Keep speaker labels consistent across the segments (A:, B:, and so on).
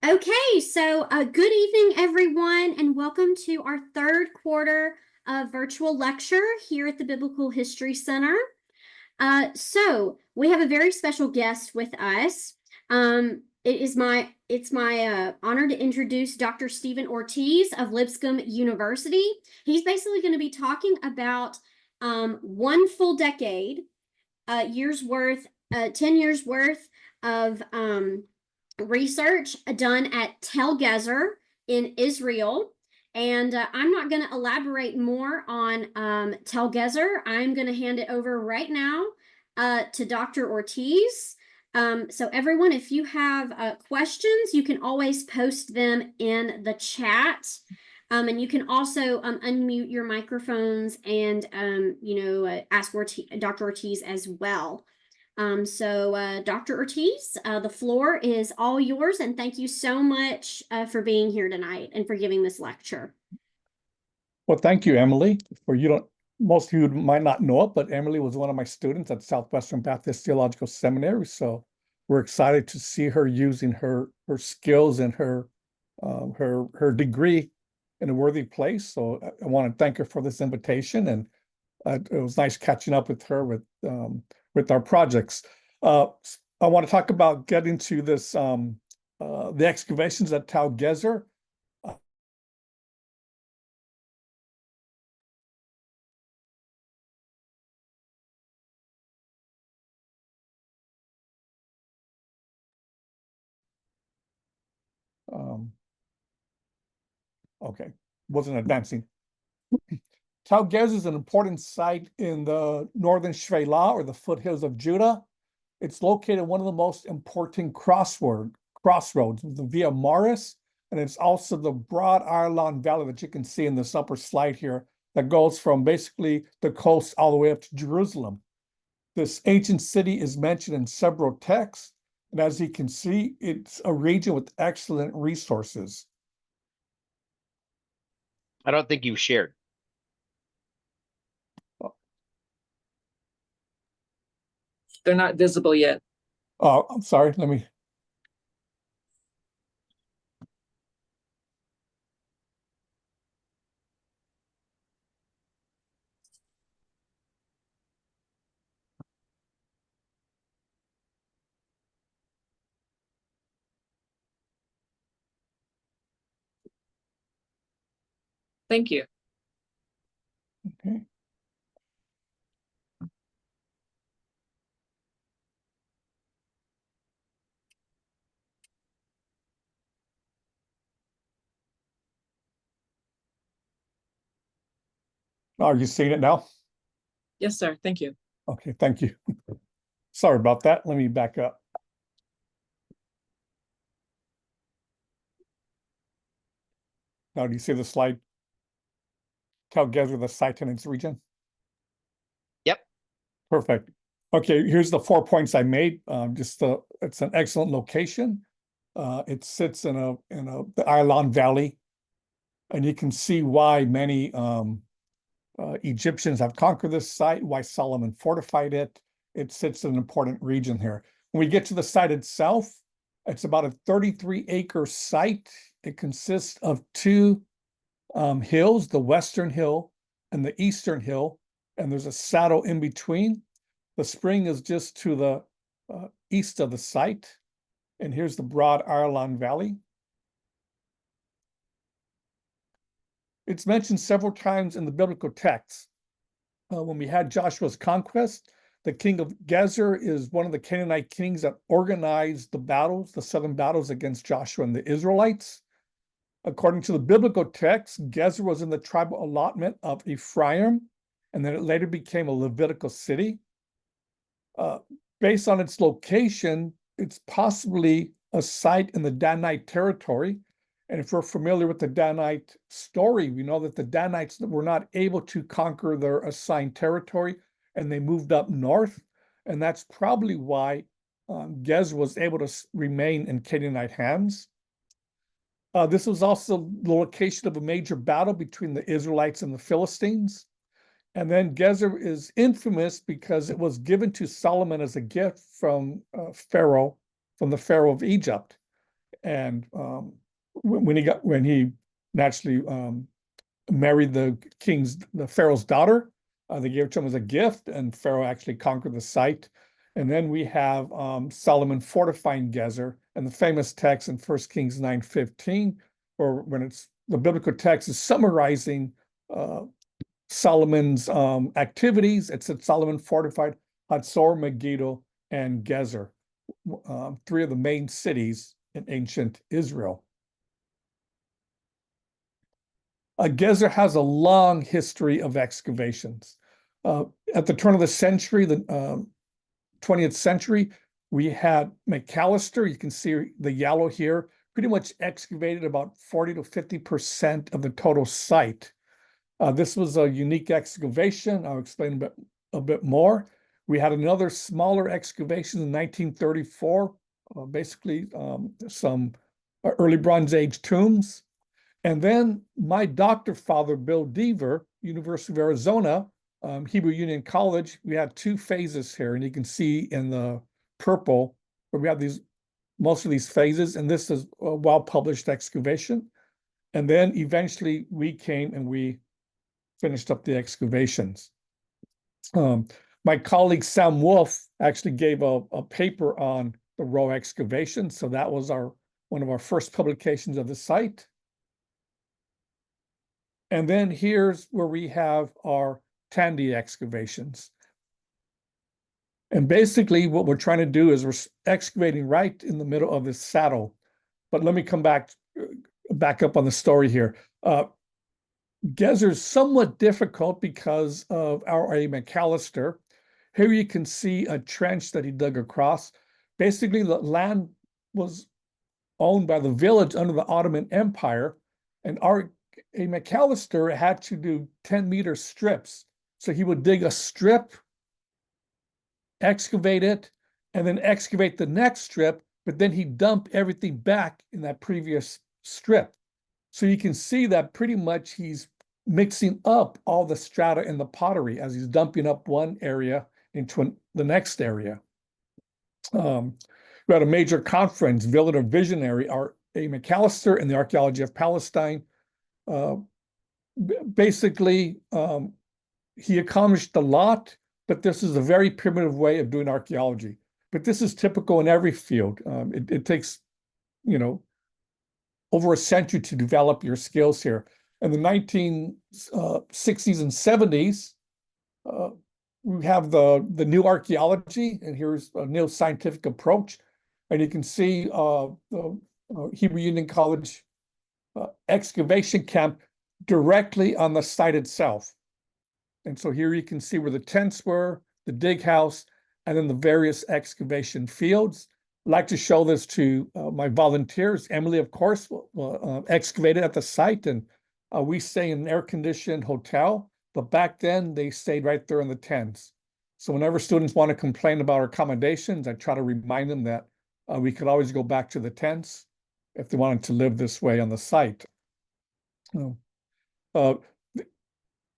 A: Okay, so good evening, everyone, and welcome to our third quarter virtual lecture here at the Biblical History Center. So we have a very special guest with us. It's my honor to introduce Dr. Stephen Ortiz of Lipscomb University. He's basically going to be talking about one full decade, 10 years worth of research done at Tel Gezer in Israel. And I'm not going to elaborate more on Tel Gezer. I'm going to hand it over right now to Dr. Ortiz. So everyone, if you have questions, you can always post them in the chat. And you can also unmute your microphones and, ask Dr. Ortiz as well. Dr. Ortiz, the floor is all yours, and thank you so much for being here tonight and for giving this lecture.
B: Well, thank you, Emily. Most of you might not know it, but Emily was one of my students at Southwestern Baptist Theological Seminary. So we're excited to see her using her skills and her degree in a worthy place. So I want to thank her for this invitation, and it was nice catching up with her with our projects. I want to talk about getting to this the excavations at Tel Gezer. Okay, wasn't advancing. Tel Gezer is an important site in the northern Shvela, or the foothills of Judah. It's located one of the most important crossroads, the Via Maris, and it's also the broad Arlon Valley that you can see in this upper slide here that goes from basically the coast all the way up to Jerusalem. This ancient city is mentioned in several texts, and as you can see, it's a region with excellent resources.
C: I don't think you've shared.
D: They're not visible yet.
B: Oh, I'm sorry. Let me.
D: Thank you.
B: Okay. Are you seeing it now?
D: Yes, sir. Thank you.
B: Okay, thank you. Sorry about that. Let me back up. Now, do you see the slide? Tel Gezer, the site and its region?
C: Yep.
B: Perfect. Okay, here's the 4 points I made. It's an excellent location. It sits in the Arlon Valley, and you can see why many Egyptians have conquered this site, why Solomon fortified it. It sits in an important region here. When we get to the site itself, it's about a 33-acre site. It consists of two hills, the Western Hill and the Eastern Hill, and there's a saddle in between. The spring is just to the east of the site, and here's the broad Arlon Valley. It's mentioned several times in the biblical texts. When we had Joshua's conquest, the king of Gezer is one of the Canaanite kings that organized the southern battles against Joshua and the Israelites. According to the biblical text, Gezer was in the tribal allotment of Ephraim, and then it later became a Levitical city. Based on its location, it's possibly a site in the Danite territory. And if we're familiar with the Danite story, we know that the Danites were not able to conquer their assigned territory, and they moved up north. And that's probably why Gezer was able to remain in Canaanite hands. This was also the location of a major battle between the Israelites and the Philistines. And then Gezer is infamous because it was given to Solomon as a gift from the Pharaoh of Egypt. And when he naturally married the Pharaoh's daughter, they gave it to him as a gift, and Pharaoh actually conquered the site. And then we have Solomon fortifying Gezer, and the famous text in 1 Kings 9:15, or when it's the biblical text is summarizing Solomon's activities. It said Solomon fortified Hatzor, Megiddo, and Gezer, three of the main cities in ancient Israel. Gezer has a long history of excavations. At the turn of the century, the 20th century, we had McAllister. You can see the yellow here, pretty much excavated about 40 to 50% of the total site. This was a unique excavation. I'll explain a bit more. We had another smaller excavation in 1934, basically some early Bronze Age tombs. And then my doctor father, Bill Deaver, University of Arizona, Hebrew Union College, we had two phases here, and you can see in the purple where we have most of these phases, and this is a well-published excavation. And then eventually we came and we finished up the excavations. My colleague Sam Wolf actually gave a paper on the row excavation, so that was one of our first publications of the site. And then here's where we have our Tandy excavations. And basically what we're trying to do is we're excavating right in the middle of this saddle. But let me come back up on the story here. Gezer is somewhat difficult because of R.A. McAllister. Here you can see a trench that he dug across. Basically, the land was owned by the village under the Ottoman Empire, and R.A. McAllister had to do 10-meter strips. So he would dig a strip, excavate it, and then excavate the next strip, but then he'd dump everything back in that previous strip. So you can see that pretty much he's mixing up all the strata in the pottery as he's dumping up one area into the next area. We had a major conference, Village Visionary, R.A. McAllister and the Archaeology of Palestine. Basically, he accomplished a lot, but this is a very primitive way of doing archaeology. But this is typical in every field. It takes, over a century to develop your skills here. In the 1960s and 70s, we have the new archaeology, and here's a new scientific approach. And you can see the Hebrew Union College excavation camp directly on the site itself. And so here you can see where the tents were, the dig house, and then the various excavation fields. I'd like to show this to my volunteers. Emily, of course, excavated at the site, and we stay in an air-conditioned hotel, but back then they stayed right there in the tents. So whenever students want to complain about our accommodations, I try to remind them that we could always go back to the tents if they wanted to live this way on the site.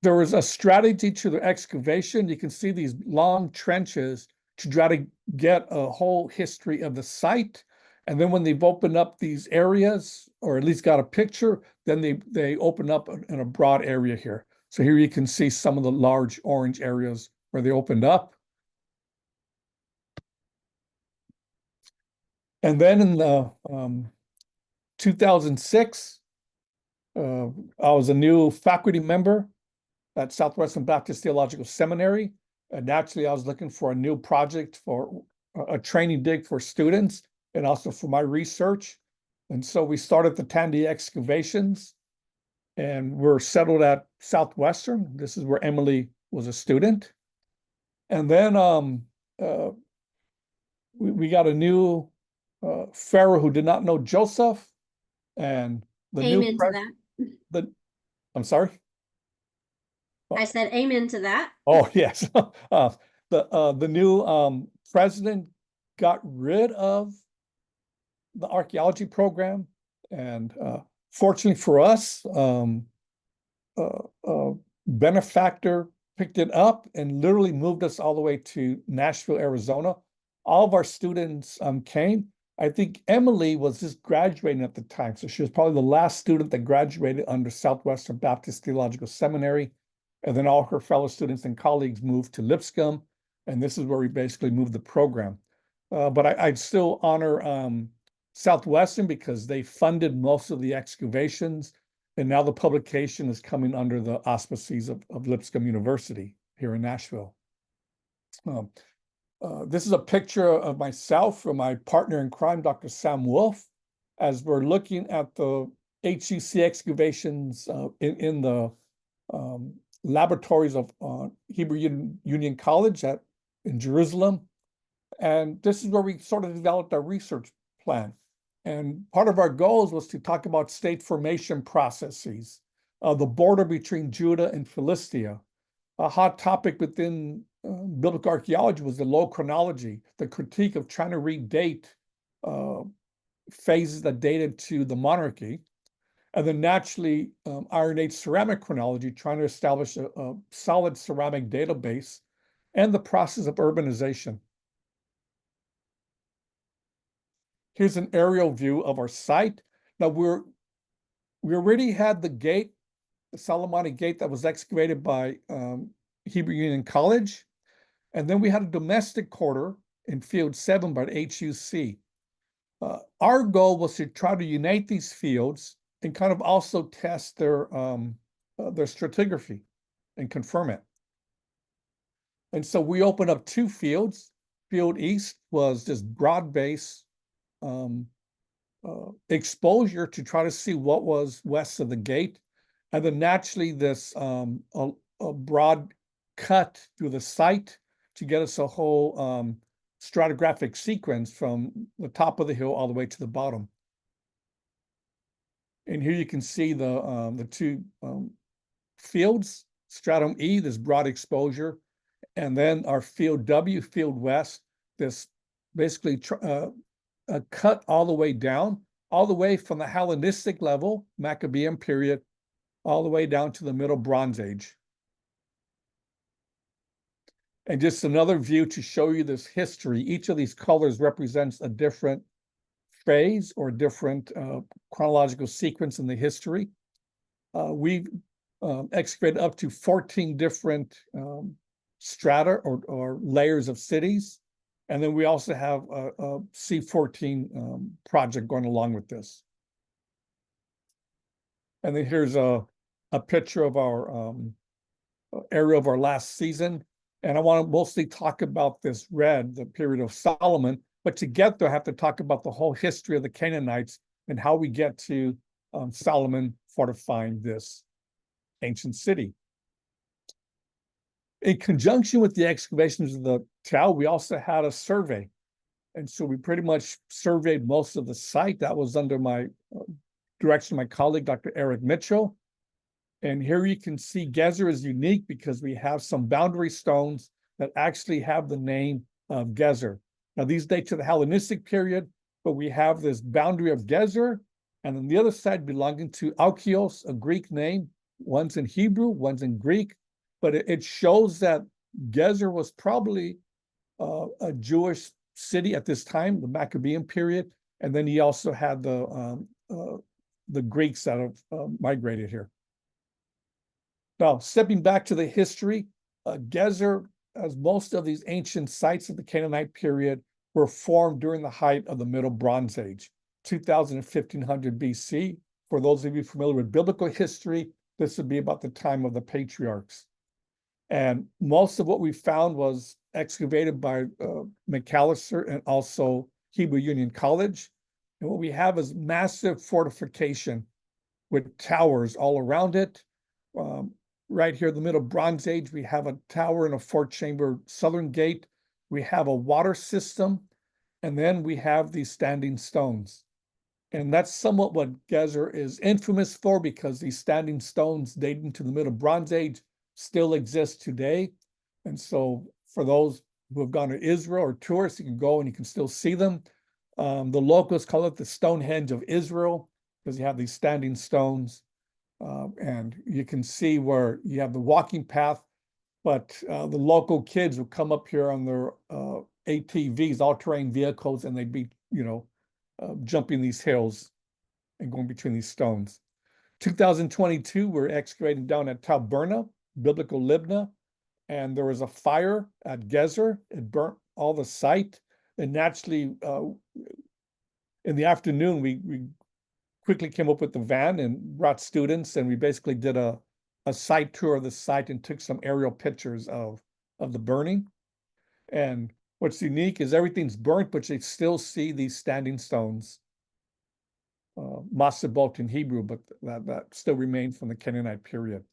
B: There was a strategy to the excavation. You can see these long trenches to try to get a whole history of the site. And then when they've opened up these areas, or at least got a picture, then they open up in a broad area here. So here you can see some of the large orange areas where they opened up. And then in the 2006, I was a new faculty member at Southwestern Baptist Theological Seminary. And naturally, I was looking for a new project for a training dig for students and also for my research. And so we started the Tandy excavations, and we're settled at Southwestern. This is where Emily was a student. And then we got a new Pharaoh who did not know Joseph, and the
A: Amen
B: new
A: to that.
B: I'm sorry.
A: I said amen to that.
B: Oh yes, the new president got rid of the archaeology program, and fortunately for us, benefactor picked it up and literally moved us all the way to Nashville, Arizona. All of our students came. I think Emily was just graduating at the time. So she was probably the last student that graduated under Southwestern Baptist Theological Seminary. And then all her fellow students and colleagues moved to Lipscomb. And this is where we basically moved the program. But I'd still honor Southwestern because they funded most of the excavations. And now the publication is coming under the auspices of Lipscomb University here in Nashville. This is a picture of myself and my partner in crime, Dr. Sam Wolf, as we're looking at the HUC excavations in the laboratories of Hebrew Union College in Jerusalem. And this is where we sort of developed our research plan. And part of our goals was to talk about state formation processes, the border between Judah and Philistia. A hot topic within biblical archaeology was the low chronology, the critique of trying to redate phases that dated to the monarchy, and then naturally Iron Age ceramic chronology, trying to establish a solid ceramic database, and the process of urbanization. Here's an aerial view of our site. Now we already had the gate, the Solomonic gate that was excavated by Hebrew Union College. And then we had a domestic quarter in Field 7 by HUC. Our goal was to try to unite these fields and kind of also test their stratigraphy and confirm it. And so we opened up 2 fields. Field East was just broad base exposure to try to see what was west of the gate. And then naturally this a broad cut through the site to get us a whole stratigraphic sequence from the top of the hill all the way to the bottom. And here you can see the 2 fields, stratum E, this broad exposure, and then our field W, field West, this basically cut all the way down, all the way from the Hellenistic level, Maccabean period, all the way down to the Middle Bronze Age. And just another view to show you this history. Each of these colors represents a different phase or different chronological sequence in the history. We've excavated up to 14 different strata or layers of cities. And then we also have a C14 project going along with this. And then here's a picture of our area of our last season. And I want to mostly talk about this red, the period of Solomon. But to get there, I have to talk about the whole history of the Canaanites and how we get to Solomon fortifying this ancient city. In conjunction with the excavations of the tower, we also had a survey. And so we pretty much surveyed most of the site. That was under my direction of my colleague, Dr. Eric Mitchell. And here you can see Gezer is unique because we have some boundary stones that actually have the name of Gezer. Now these date to the Hellenistic period, but we have this boundary of Gezer, and then the other side belonging to Alkios, a Greek name. One's in Hebrew, one's in Greek, but it shows that Gezer was probably a Jewish city at this time, the Maccabean period, and then he also had the Greeks that have migrated here. Now, stepping back to the history, Gezer, as most of these ancient sites of the Canaanite period, were formed during the height of the Middle Bronze Age, 2000 and 1500 BC. For those of you familiar with biblical history, this would be about the time of the patriarchs. And most of what we found was excavated by McAllister and also Hebrew Union College. And what we have is massive fortification with towers all around it. Right here in the Middle Bronze Age, we have a tower and a 4-chamber southern gate. We have a water system, and then we have these standing stones. And that's somewhat what Gezer is infamous for, because these standing stones dating to the Middle Bronze Age still exist today. And so for those who have gone to Israel or tourists, you can go and you can still see them. The locals call it the Stonehenge of Israel, because you have these standing stones. And you can see where you have the walking path, but the local kids would come up here on their ATVs, all-terrain vehicles, and they'd be, jumping these hills and going between these stones. 2022, we're excavating down at Talburna, biblical Libna, and there was a fire at Gezer. It burnt all the site. And naturally, in the afternoon, we quickly came up with the van and brought students, and we basically did a site tour of the site and took some aerial pictures of the burning. And what's unique is everything's burnt, but you still see these standing stones. Masabot in Hebrew, but that still remained from the Canaanite period.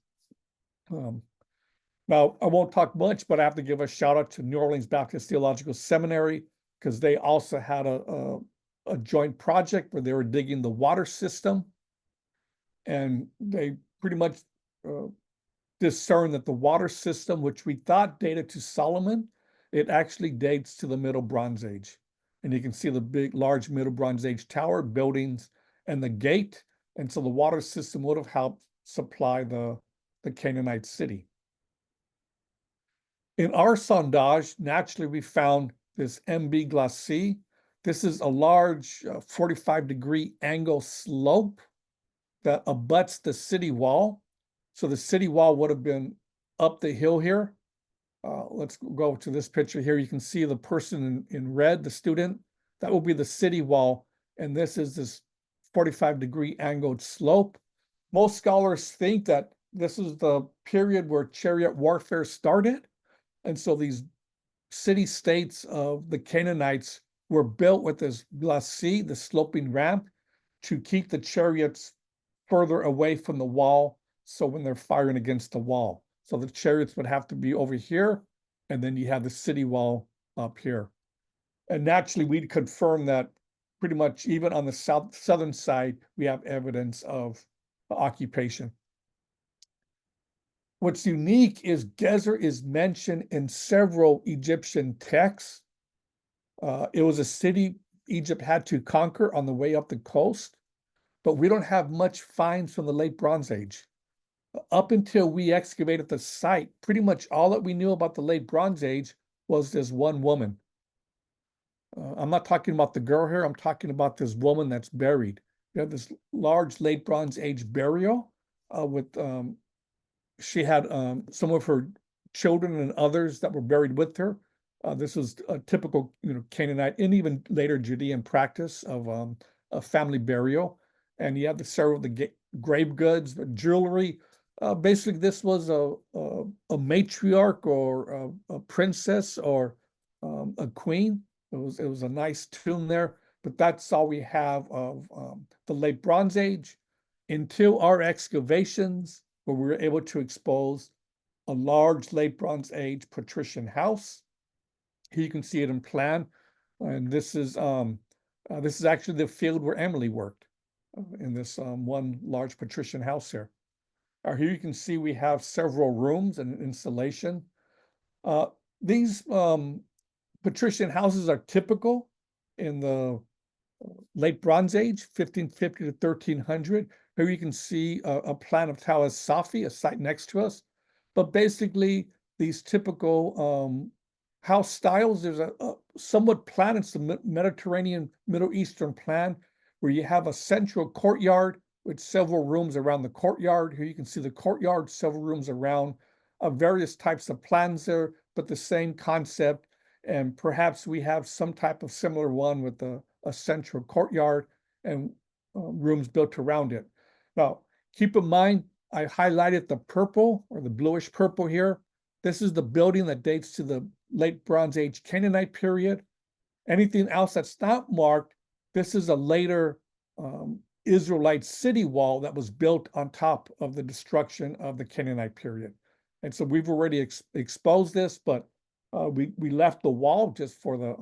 B: Now, I won't talk much, but I have to give a shout out to New Orleans Baptist Theological Seminary, because they also had a joint project where they were digging the water system. And they pretty much discerned that the water system, which we thought dated to Solomon, it actually dates to the Middle Bronze Age. And you can see the big, large Middle Bronze Age tower, buildings, and the gate. And so the water system would have helped supply the Canaanite city. In our sondage, naturally, we found this MB Glacis. This is a large 45-degree angle slope that abuts the city wall. So the city wall would have been up the hill here. Let's go to this picture here. You can see the person in red, the student. That will be the city wall. And this is this 45-degree angled slope. Most scholars think that this is the period where chariot warfare started. And so these city-states of the Canaanites were built with this glacis, the sloping ramp, to keep the chariots further away from the wall. So when they're firing against the wall, so the chariots would have to be over here, and then you have the city wall up here. And naturally, we'd confirm that pretty much even on the southern side, we have evidence of occupation. What's unique is Gezer is mentioned in several Egyptian texts. It was a city Egypt had to conquer on the way up the coast, but we don't have much finds from the late Bronze Age. Up until we excavated the site, pretty much all that we knew about the late Bronze Age was this one woman. I'm not talking about the girl here, I'm talking about this woman that's buried. We have this large late Bronze Age burial with she had some of her children and others that were buried with her. This was a typical, Canaanite and even later Judean practice of a family burial. And you have the several of the grave goods, the jewelry. Basically, this was a matriarch or a princess or a queen. It was a nice tomb there, but that's all we have of the late Bronze Age until our excavations, where we were able to expose a large late Bronze Age patrician house. Here you can see it in plan, and this is actually the field where Emily worked in this one large patrician house here. Here you can see we have several rooms and an installation. These patrician houses are typical in the late Bronze Age, 1550 to 1300. Here you can see a plan of Tawas Safi, a site next to us. But basically, these typical house styles, there's a somewhat plan, it's the Mediterranean, Middle Eastern plan, where you have a central courtyard with several rooms around the courtyard. Here you can see the courtyard, several rooms around, various types of plans there, but the same concept. And perhaps we have some type of similar one with a central courtyard and rooms built around it. Now, keep in mind, I highlighted the purple or the bluish purple here. This is the building that dates to the late Bronze Age Canaanite period. Anything else that's not marked, this is a later Israelite city wall that was built on top of the destruction of the Canaanite period. And so we've already exposed this, but we left the wall just for the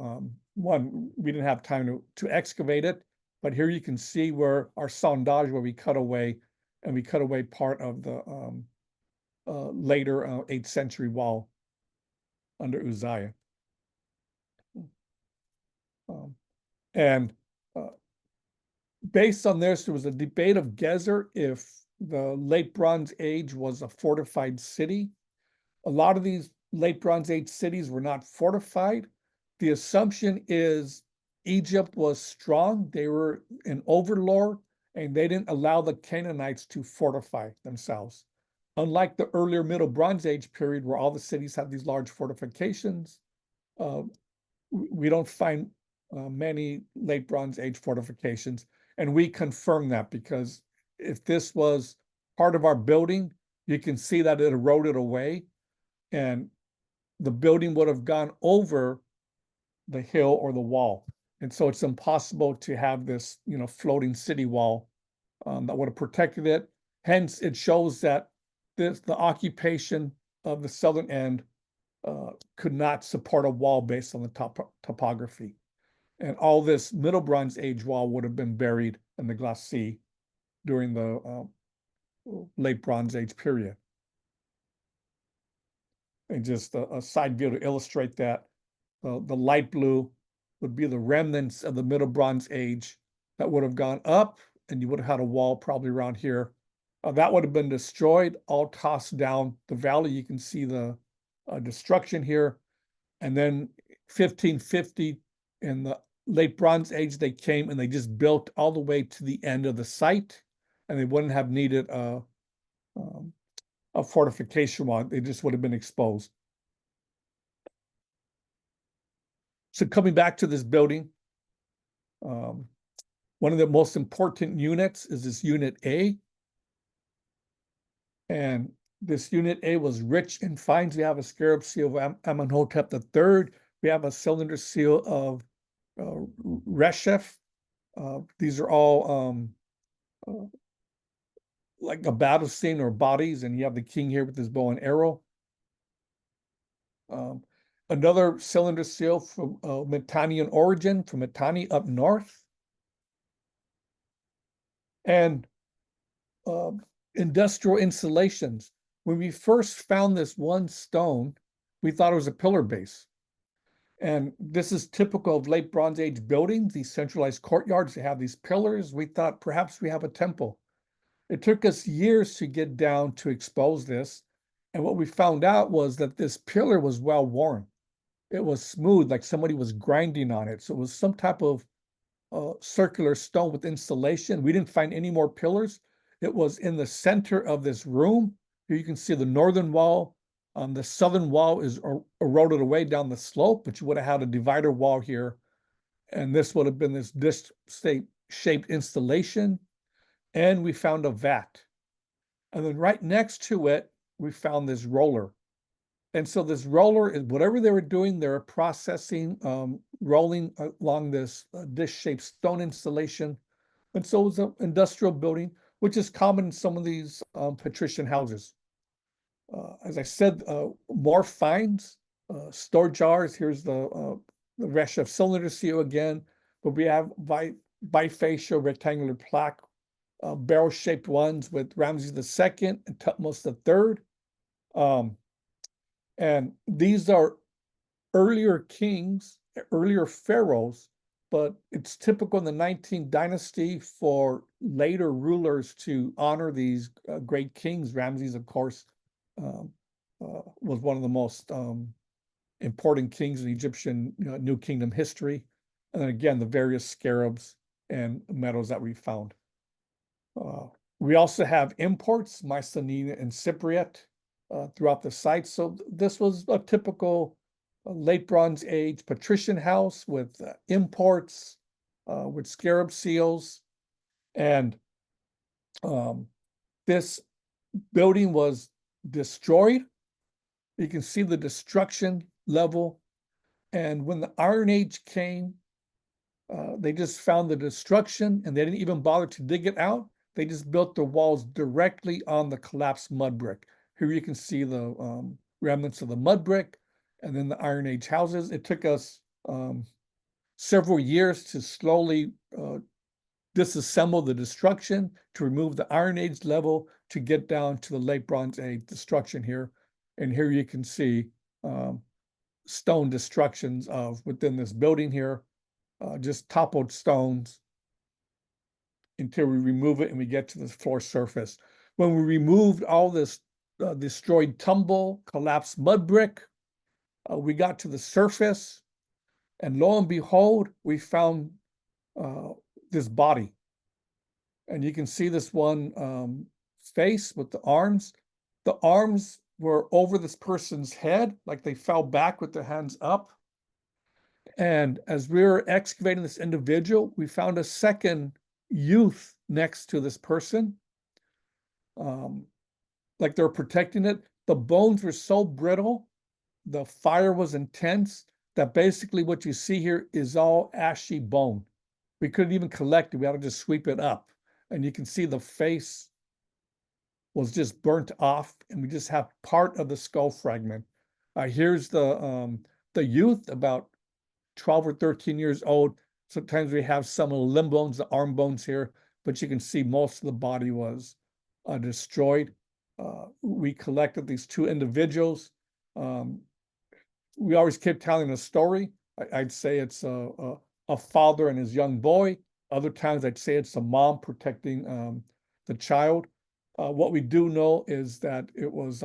B: one, we didn't have time to excavate it. But here you can see where our sondage, where we cut away, and we cut away part of the later 8th century wall under Uzziah. And based on this, there was a debate of Gezer if the late Bronze Age was a fortified city. A lot of these late Bronze Age cities were not fortified. The assumption is Egypt was strong. They were an overlord, and they didn't allow the Canaanites to fortify themselves. Unlike the earlier Middle Bronze Age period, where all the cities had these large fortifications, we don't find many late Bronze Age fortifications. And we confirm that because if this was part of our building, you can see that it eroded away, and the building would have gone over the hill or the wall. And so it's impossible to have this, floating city wall that would have protected it. Hence, it shows that the occupation of the southern end could not support a wall based on the topography. And all this Middle Bronze Age wall would have been buried in the glacis during the late Bronze Age period. And just a side view to illustrate that, the light blue would be the remnants of the Middle Bronze Age that would have gone up, and you would have had a wall probably around here. That would have been destroyed, all tossed down the valley. You can see the destruction here. And then 1550 in the late Bronze Age, they came and they just built all the way to the end of the site, and they wouldn't have needed a fortification wall. They just would have been exposed. So coming back to this building, one of the most important units is this Unit A. And this Unit A was rich in finds. We have a scarab seal of Amenhotep III. We have a cylinder seal of Reshef. These are all like a battle scene or bodies, and you have the king here with his bow and arrow. Another cylinder seal from Mitannian origin, from Mitanni up north. And industrial installations. When we first found this one stone, we thought it was a pillar base. And this is typical of late Bronze Age buildings, these centralized courtyards. They have these pillars. We thought perhaps we have a temple. It took us years to get down to expose this. And what we found out was that this pillar was well worn. It was smooth, like somebody was grinding on it. So it was some type of circular stone with installation. We didn't find any more pillars. It was in the center of this room. Here you can see the northern wall. The southern wall is eroded away down the slope, but you would have had a divider wall here. And this would have been this disc-shaped installation. And we found a vat. And then right next to it, we found this roller. And so this roller is whatever they were doing, they were processing, rolling along this dish-shaped stone installation. And so it was an industrial building, which is common in some of these patrician houses. As I said, more finds, store jars. Here's the Reshef cylinder seal again, but we have bifacial rectangular plaque, barrel-shaped ones with Ramses II and Thutmose III. And these are earlier kings, earlier pharaohs, but it's typical in the 19th dynasty for later rulers to honor these great kings. Ramses, of course, was one of the most important kings in Egyptian New Kingdom history. And then again, the various scarabs and medals that we found. We also have imports, Mycenae and Cypriot, throughout the site. So this was a typical late Bronze Age patrician house with imports, with scarab seals. And this building was destroyed. You can see the destruction level. And when the Iron Age came, they just found the destruction, and they didn't even bother to dig it out. They just built the walls directly on the collapsed mud brick. Here you can see the remnants of the mud brick and then the Iron Age houses. It took us several years to slowly disassemble the destruction, to remove the Iron Age level, to get down to the late Bronze Age destruction here. And here you can see stone destructions of within this building here, just toppled stones until we remove it and we get to the floor surface. When we removed all this destroyed tumble, collapsed mud brick, we got to the surface. And lo and behold, we found this body. And you can see this one face with the arms. The arms were over this person's head, like they fell back with their hands up. And as we were excavating this individual, we found a second youth next to this person. Like they're protecting it. The bones were so brittle, the fire was intense, that basically what you see here is all ashy bone. We couldn't even collect it. We had to just sweep it up. And you can see the face was just burnt off, and we just have part of the skull fragment. Here's the youth, about 12 or 13 years old. Sometimes we have some of the limb bones, the arm bones here, but you can see most of the body was destroyed. We collected these two individuals. We always kept telling a story. I'd say it's a father and his young boy. Other times I'd say it's a mom protecting the child. What we do know is that it was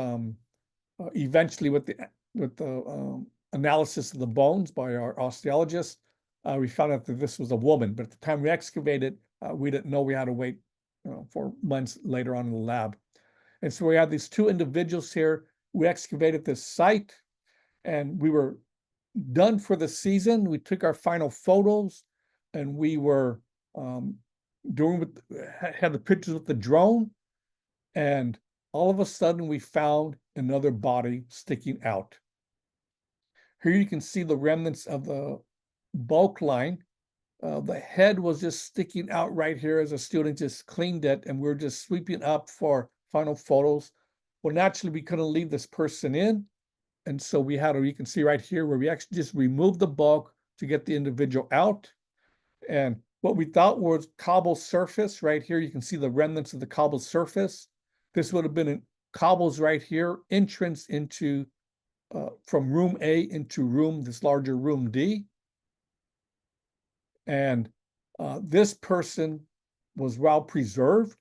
B: eventually with the analysis of the bones by our osteologist, we found out that this was a woman. But at the time we excavated, we didn't know. We had to wait for months later on in the lab. And so we had these two individuals here. We excavated this site, and we were done for the season. We took our final photos, and we were had the pictures with the drone, and all of a sudden we found another body sticking out. Here you can see the remnants of the bulk line. The head was just sticking out right here as a student just cleaned it, and we're just sweeping up for final photos. Well, naturally, we couldn't leave this person in. And so we had, you can see right here where we actually just removed the bulk to get the individual out. And what we thought was cobble surface right here. You can see the remnants of the cobble surface. This would have been cobbles right here, entrance into, from room A into this larger room D. And this person was well preserved.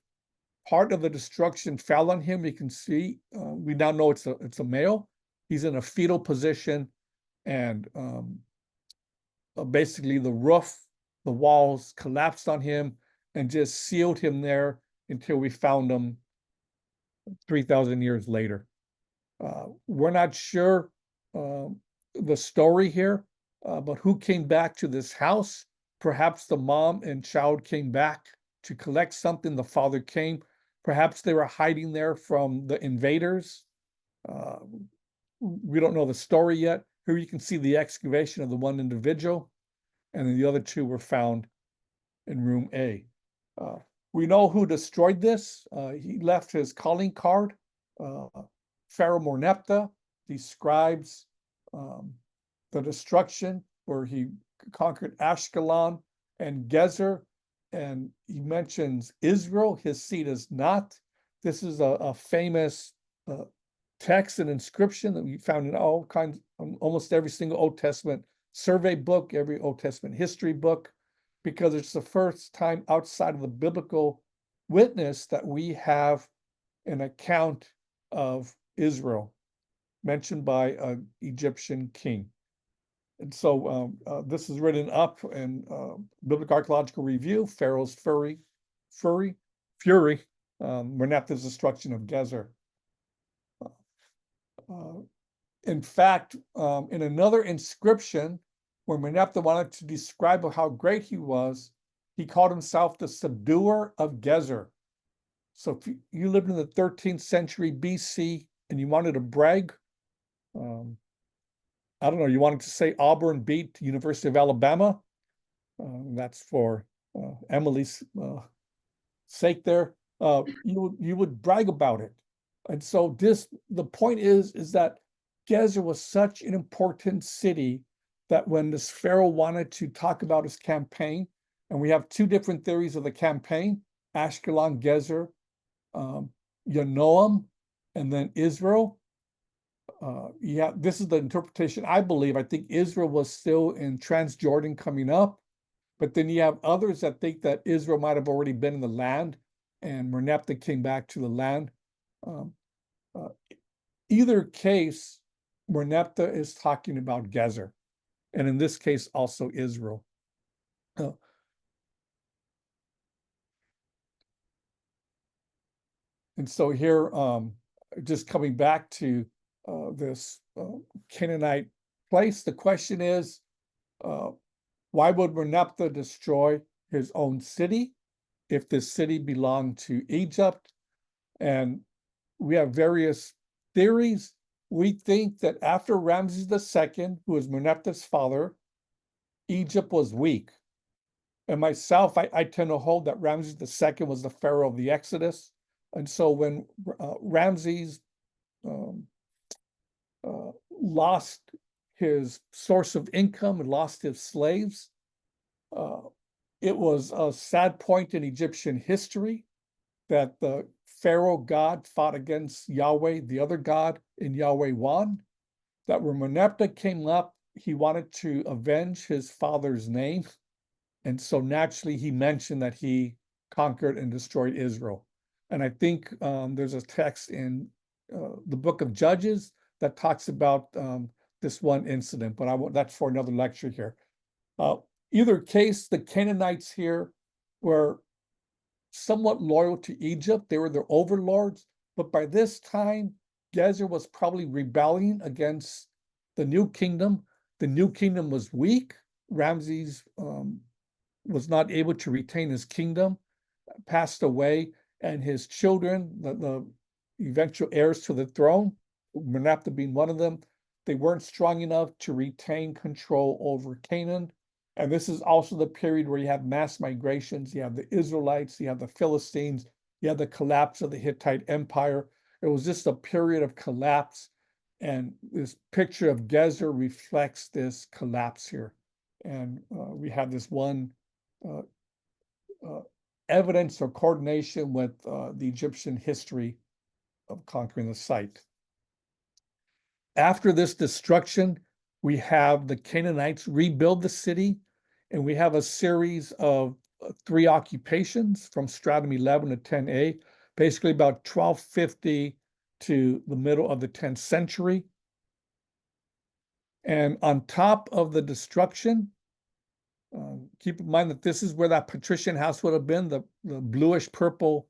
B: Part of the destruction fell on him. You can see, we now know it's a male. He's in a fetal position, and basically the roof, the walls collapsed on him and just sealed him there until we found him 3,000 years later. We're not sure the story here, but who came back to this house? Perhaps the mom and child came back to collect something. The father came. Perhaps they were hiding there from the invaders. We don't know the story yet. Here you can see the excavation of the one individual, and then the other two were found in room A. We know who destroyed this. He left his calling card. Pharaoh Merneptah describes the destruction where he conquered Ashkelon and Gezer, and he mentions Israel. His seat is not. This is a famous text and inscription that we found in all kinds, almost every single Old Testament survey book, every Old Testament history book, because it's the first time outside of the biblical witness that we have an account of Israel mentioned by an Egyptian king. And so this is written up in Biblical Archaeological Review, Pharaoh's Fury, Merneptah's destruction of Gezer. In fact, in another inscription, where Merneptah wanted to describe how great he was, he called himself the subduer of Gezer. So if you lived in the 13th century BC and you wanted to brag, I don't know, you wanted to say Auburn beat University of Alabama. That's for Emily's sake there. You would brag about it. And so the point is that Gezer was such an important city that when this pharaoh wanted to talk about his campaign, and we have two different theories of the campaign, Ashkelon, Gezer, Yanoam, and then Israel. This is the interpretation I believe. I think Israel was still in Transjordan coming up, but then you have others that think that Israel might have already been in the land and Merneptah came back to the land. Either case, Merneptah is talking about Gezer. and in this case, also Israel. And so here, just coming back to this Canaanite place, the question is, why would Merneptah destroy his own city if this city belonged to Egypt? And we have various theories. We think that after Ramses II, who was Merneptah's father, Egypt was weak. And myself, I tend to hold that Ramses II was the pharaoh of the Exodus. And so when Ramses lost his source of income and lost his slaves, it was a sad point in Egyptian history that the Pharaoh God fought against Yahweh, the other God, and Yahweh won. That when Merneptah came up, he wanted to avenge his father's name. And so naturally, he mentioned that he conquered and destroyed Israel. And I think there's a text in the book of Judges that talks about this one incident, but that's for another lecture here. Either case, the Canaanites here were somewhat loyal to Egypt. They were their overlords, but by this time, Gezer was probably rebelling against the new kingdom. The new kingdom was weak. Ramses was not able to retain his kingdom, passed away, and his children, the eventual heirs to the throne, Merneptah being one of them, they weren't strong enough to retain control over Canaan. And this is also the period where you have mass migrations. You have the Israelites, you have the Philistines, you have the collapse of the Hittite Empire. It was just a period of collapse. And this picture of Gezer reflects this collapse here. And we have this one evidence or coordination with the Egyptian history of conquering the site. After this destruction, we have the Canaanites rebuild the city, and we have a series of 3 occupations from stratum 11 to 10a, basically about 1250 to the middle of the 10th century. And on top of the destruction, keep in mind that this is where that patrician house would have been, the bluish purple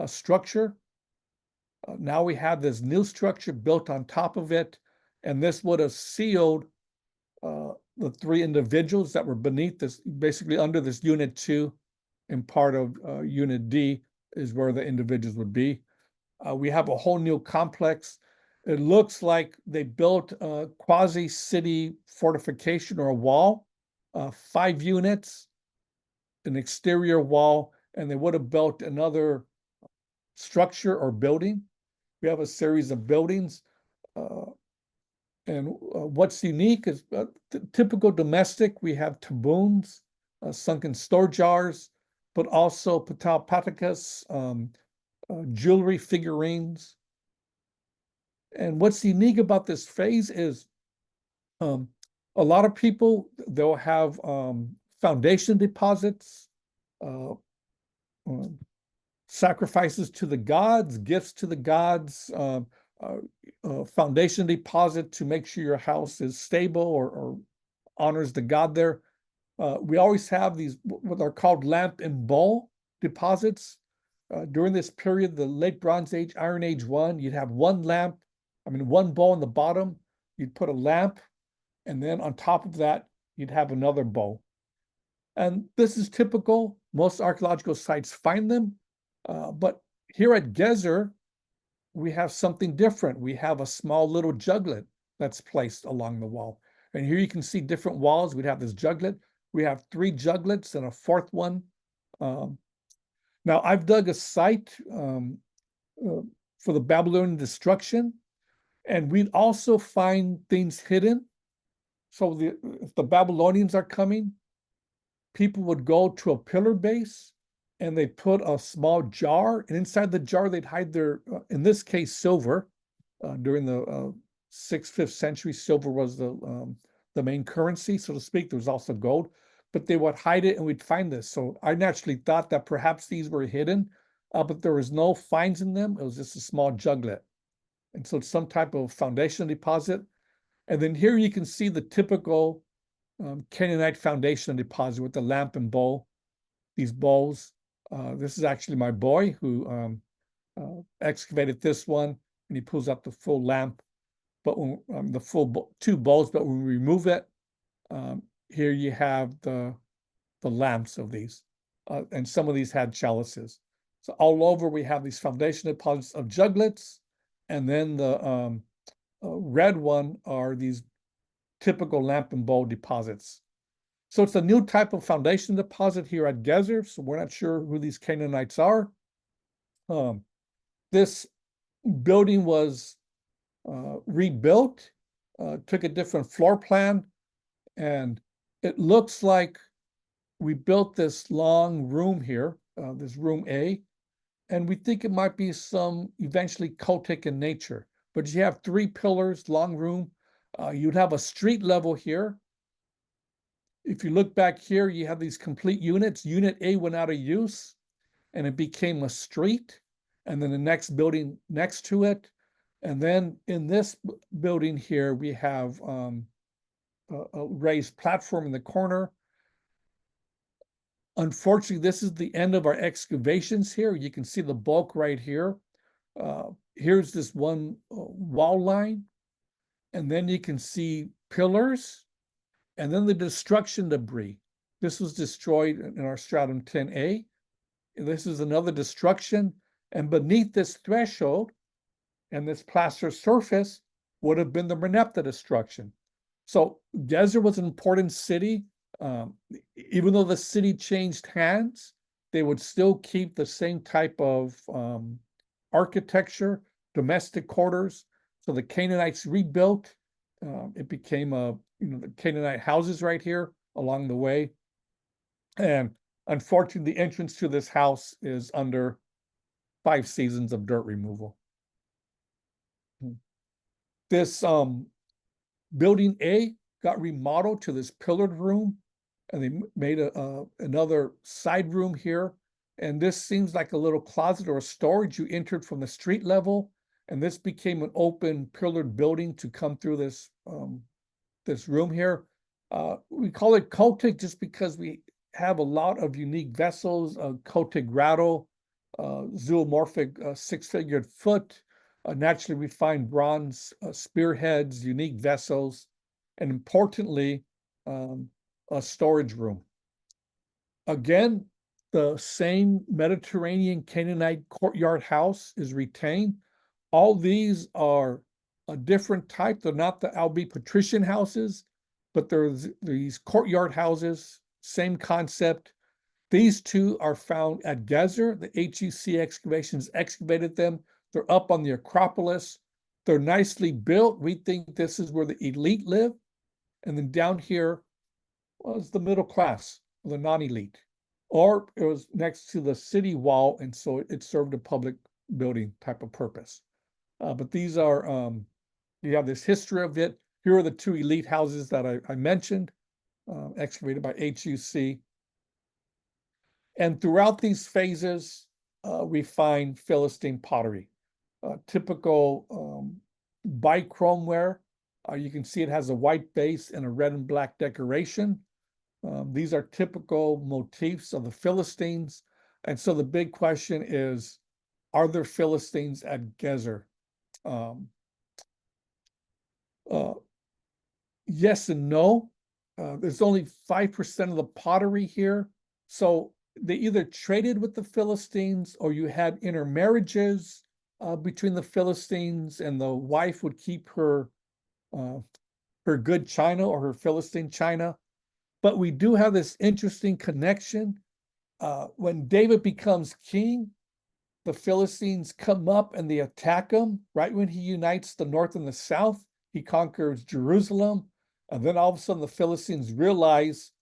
B: structure. Now we have this new structure built on top of it, and this would have sealed the 3 individuals that were beneath this, basically under this Unit 2, and part of Unit D is where the individuals would be. We have a whole new complex. It looks like they built a quasi-city fortification or a wall, 5 units, an exterior wall, and they would have built another structure or building. We have a series of buildings. And what's unique is typical domestic. We have taboons, sunken store jars, but also patapatakas, jewelry figurines. And what's unique about this phase is a lot of people, they'll have foundation deposits, sacrifices to the gods, gifts to the gods, foundation deposit to make sure your house is stable or honors the god there. We always have these what are called lamp and bowl deposits. During this period, the late Bronze Age, Iron Age 1, you'd have one bowl on the bottom, you'd put a lamp, and then on top of that, you'd have another bowl. And this is typical. Most archaeological sites find them. But here at Gezer, we have something different. We have a small little juglet that's placed along the wall. And here you can see different walls. We'd have this juglet. We have 3 juglets and a 4th one. Now, I've dug a site for the Babylonian destruction, and we'd also find things hidden. So if the Babylonians are coming, people would go to a pillar base, and they put a small jar, and inside the jar they'd hide their, in this case, silver. During the 6th, 5th century, silver was the main currency, so to speak. There was also gold, but they would hide it, and we'd find this. So I naturally thought that perhaps these were hidden, but there was no finds in them. It was just a small juglet. And so it's some type of foundation deposit. And then here you can see the typical Canaanite foundation deposit with the lamp and bowl. These bowls. This is actually my boy who excavated this one, and he pulls up the full lamp, but when the full two bowls. But when we remove it, here you have the lamps of these, and some of these had chalices. So all over we have these foundation deposits of juglets, and then the red one are these typical lamp and bowl deposits. So it's a new type of foundation deposit here at Gezer, so we're not sure who these Canaanites are. This building was rebuilt, took a different floor plan, and it looks like we built this long room here, this room A, and we think it might be some eventually cultic in nature. But you have 3 pillars, long room. You'd have a street level here. If you look back here, you have these complete units. Unit A went out of use, and it became a street, and then the next building next to it. And then in this building here, we have a raised platform in the corner. Unfortunately, this is the end of our excavations here. You can see the bulk right here. Here's this one wall line, and then you can see pillars, and then the destruction debris. This was destroyed in our stratum 10A. This is another destruction, and beneath this threshold and this plaster surface would have been the Merneptah destruction. So Gezer was an important city. Even though the city changed hands, they would still keep the same type of architecture, domestic quarters. So the Canaanites rebuilt. It became the Canaanite houses right here along the way. And unfortunately, the entrance to this house is under 5 seasons of dirt removal. This building A got remodeled to this pillared room, and they made another side room here. And this seems like a little closet or a storage. You entered from the street level, and this became an open pillared building to come through this this room here. We call it cultic just because we have a lot of unique vessels, cultic rattle, zoomorphic 6-figured foot. Naturally, we find bronze spearheads, unique vessels, and importantly, a storage room. Again, the same Mediterranean Canaanite courtyard house is retained. All these are a different type. They're not the Albi patrician houses, but there's these courtyard houses, same concept. These 2 are found at Gezer. The HUC excavations excavated them. They're up on the Acropolis. They're nicely built. We think this is where the elite live. And then down here was the middle class, the non-elite. Or it was next to the city wall, and so it served a public building type of purpose. But these are, you have this history of it. Here are the 2 elite houses that I mentioned, excavated by HUC. And throughout these phases, we find Philistine pottery, typical bichromeware. You can see it has a white base and a red and black decoration. These are typical motifs of the Philistines. And so the big question is, are there Philistines at Gezer? Yes and no. There's only 5% of the pottery here. So they either traded with the Philistines, or you had intermarriages between the Philistines, and the wife would keep her good china or her Philistine china. But we do have this interesting connection. When David becomes king, the Philistines come up and they attack him. Right when he unites the north and the south, he conquers Jerusalem. And then all of a sudden the Philistines realize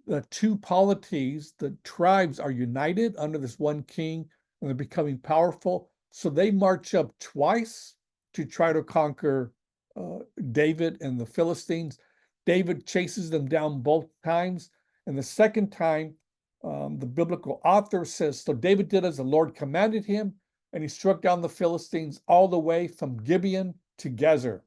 B: the 2 polities, the tribes, are united under this one king, and they're becoming powerful. So they march up twice to try to conquer David and the Philistines. David chases them down both times. And the second time, the biblical author says, so David did as the Lord commanded him, and he struck down the Philistines all the way from Gibeon to Gezer.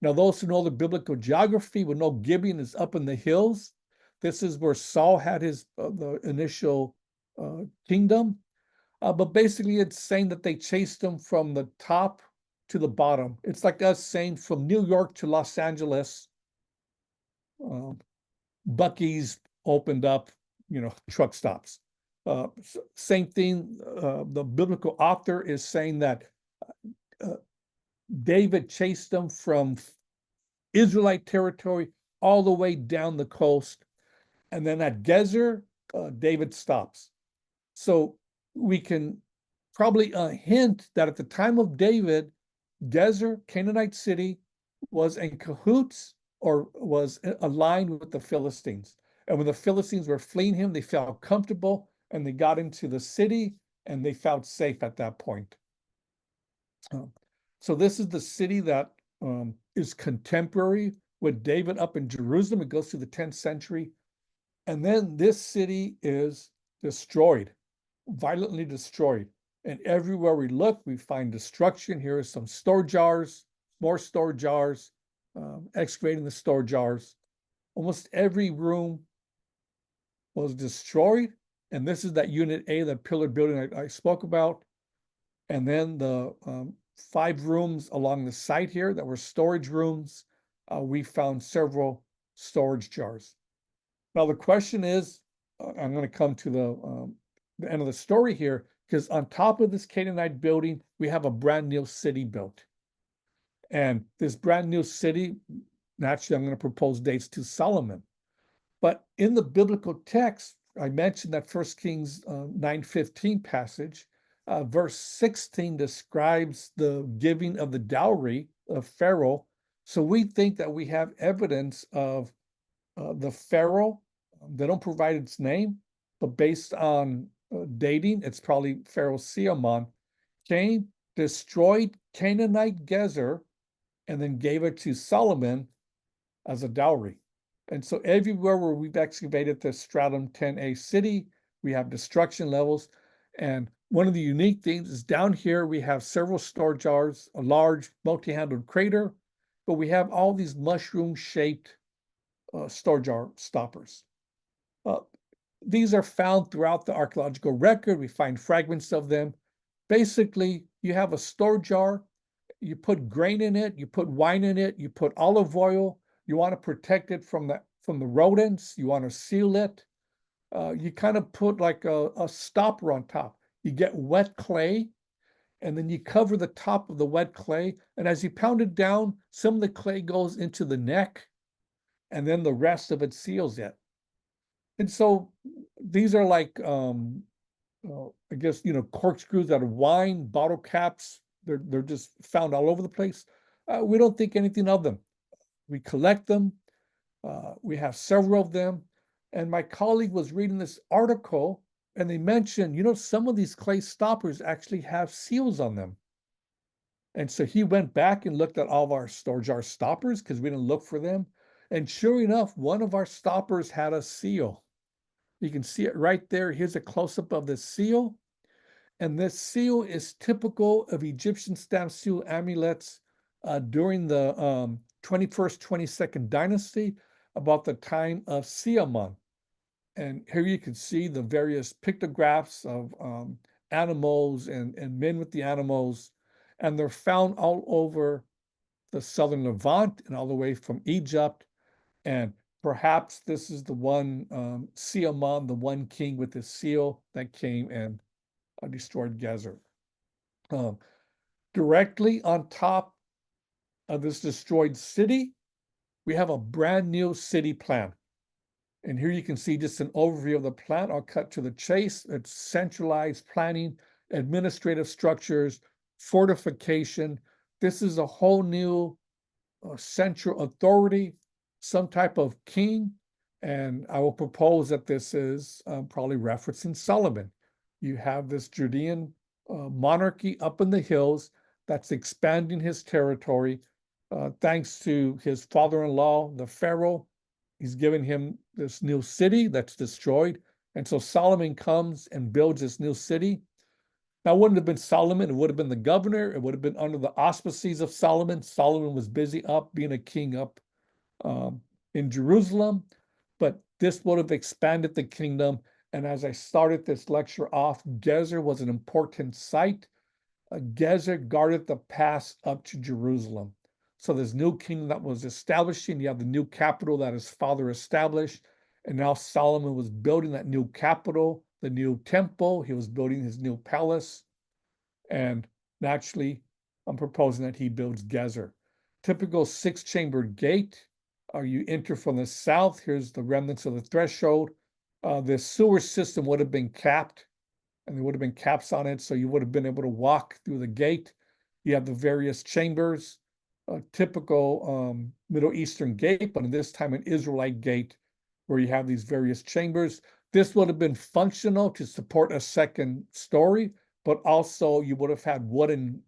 B: Now, those who know the biblical geography would know Gibeon is up in the hills. This is where Saul had his the initial kingdom. But basically, it's saying that they chased him from the top to the bottom. It's like us saying from New York to Los Angeles, Buc-ee's opened up, truck stops. Same thing, the biblical author is saying that David chased them from Israelite territory all the way down the coast. And then at Gezer, David stops. So we can probably hint that at the time of David, Gezer, Canaanite city, was in cahoots or was aligned with the Philistines. And when the Philistines were fleeing him, they felt comfortable and they got into the city and they felt safe at that point. So this is the city that is contemporary with David up in Jerusalem. It goes through the 10th century. And then this city is destroyed, violently destroyed. And everywhere we look, we find destruction. Here are some store jars, more store jars, excavating the store jars. Almost every room was destroyed. And this is that Unit A, that pillared building I spoke about. And then the 5 rooms along the site here that were storage rooms, we found several storage jars. Now, the question is, I'm going to come to the end of the story here, because on top of this Canaanite building, we have a brand new city built. And this brand new city, naturally, I'm going to propose dates to Solomon. But in the biblical text, I mentioned that 1 Kings 9:15 passage. Verse 16 describes the giving of the dowry of Pharaoh. So we think that we have evidence of the Pharaoh. They don't provide its name, but based on dating, it's probably Pharaoh Solomon, came, destroyed Canaanite Gezer, and then gave it to Solomon as a dowry. And so everywhere where we've excavated the Stratum 10A city, we have destruction levels. And one of the unique things is down here, we have several store jars, a large multi-handled crater, but we have all these mushroom-shaped store jar stoppers. These are found throughout the archaeological record. We find fragments of them. Basically, you have a store jar, you put grain in it, you put wine in it, you put olive oil, you want to protect it from the rodents, you want to seal it. You kind of put like a stopper on top. You get wet clay, and then you cover the top of the wet clay. And as you pound it down, some of the clay goes into the neck, and then the rest of it seals it. And so these are like, I guess, corkscrews out of wine, bottle caps. They're just found all over the place. We don't think anything of them. We collect them. We have several of them. And my colleague was reading this article, and they mentioned, some of these clay stoppers actually have seals on them. And so he went back and looked at all of our store jar stoppers because we didn't look for them. And sure enough, one of our stoppers had a seal. You can see it right there. Here's a close-up of the seal. And this seal is typical of Egyptian stamp seal amulets during the 21st, 22nd dynasty, about the time of Solomon. And here you can see the various pictographs of animals and men with the animals. And they're found all over the southern Levant and all the way from Egypt. And perhaps this is the one, Solomon, the one king with the seal that came and destroyed Gezer. Directly on top of this destroyed city, we have a brand new city plan. And here you can see just an overview of the plan. I'll cut to the chase. It's centralized planning, administrative structures, fortification. This is a whole new central authority, some type of king. And I will propose that this is probably referencing Solomon. You have this Judean monarchy up in the hills that's expanding his territory thanks to his father-in-law, the Pharaoh. He's given him this new city that's destroyed. And so Solomon comes and builds this new city. Now, it wouldn't have been Solomon, it would have been the governor, it would have been under the auspices of Solomon. Solomon was busy up being a king up in Jerusalem, but this would have expanded the kingdom. And as I started this lecture off, Gezer was an important site. Gezer guarded the pass up to Jerusalem. So this new kingdom that was establishing, you have the new capital that his father established. And now Solomon was building that new capital, the new temple. He was building his new palace. And naturally, I'm proposing that he builds Gezer. Typical six-chambered gate. You enter from the south. Here's the remnants of the threshold. The sewer system would have been capped, and there would have been caps on it, so you would have been able to walk through the gate. You have the various chambers, a typical Middle Eastern gate, but in this time an Israelite gate, where you have these various chambers. This would have been functional to support a second story, but also you would have had wooden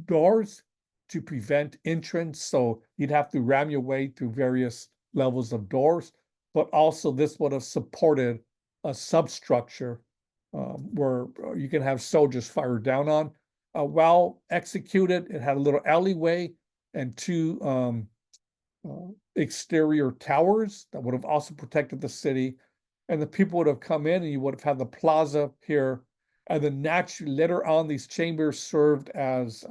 B: doors to prevent entrance. So you'd have to ram your way through various levels of doors, but also this would have supported a substructure where you can have soldiers fire down on. Well executed, it had a little alleyway and two exterior towers that would have also protected the city. And the people would have come in and you would have had the plaza here. And then naturally, later on, these chambers served as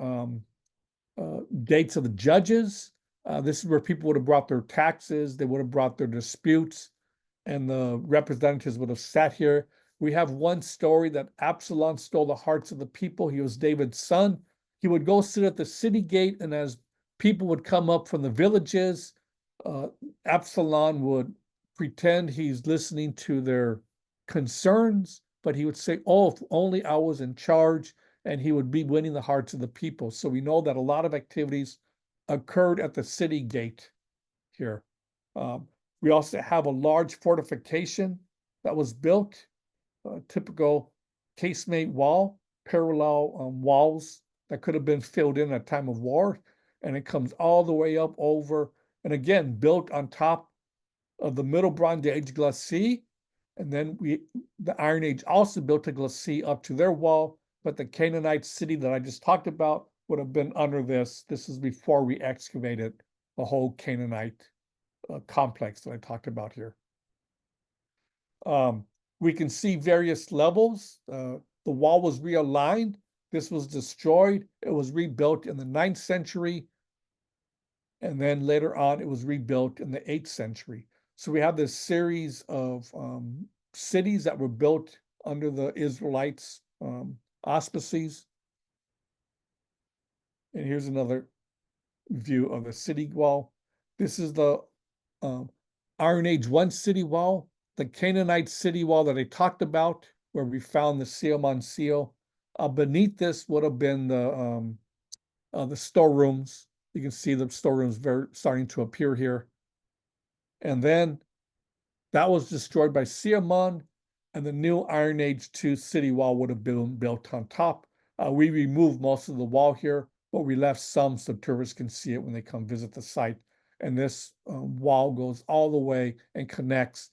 B: gates of the judges. This is where people would have brought their taxes, they would have brought their disputes, and the representatives would have sat here. We have one story that Absalom stole the hearts of the people. He was David's son. He would go sit at the city gate, and as people would come up from the villages, Absalom would pretend he's listening to their concerns, but he would say, oh, if only I was in charge, and he would be winning the hearts of the people. So we know that a lot of activities occurred at the city gate here. We also have a large fortification that was built, a typical casemate wall, parallel walls that could have been filled in at time of war, and it comes all the way up over, and again, built on top of the Middle Bronze Age glacis. And then the Iron Age also built a glacis up to their wall, but the Canaanite city that I just talked about would have been under this. This is before we excavated the whole Canaanite complex that I talked about here. We can see various levels. The wall was realigned. This was destroyed. It was rebuilt in the 9th century. And then later on, it was rebuilt in the 8th century. So we have this series of cities that were built under the Israelites' auspices. And here's another view of the city wall. This is the Iron Age 1 city wall, the Canaanite city wall that I talked about, where we found the Solomon seal. Beneath this would have been the storerooms. You can see the storerooms starting to appear here. And then that was destroyed by Solomon, and the new Iron Age 2 city wall would have been built on top. We removed most of the wall here, but we left some so tourists can see it when they come visit the site. And this wall goes all the way and connects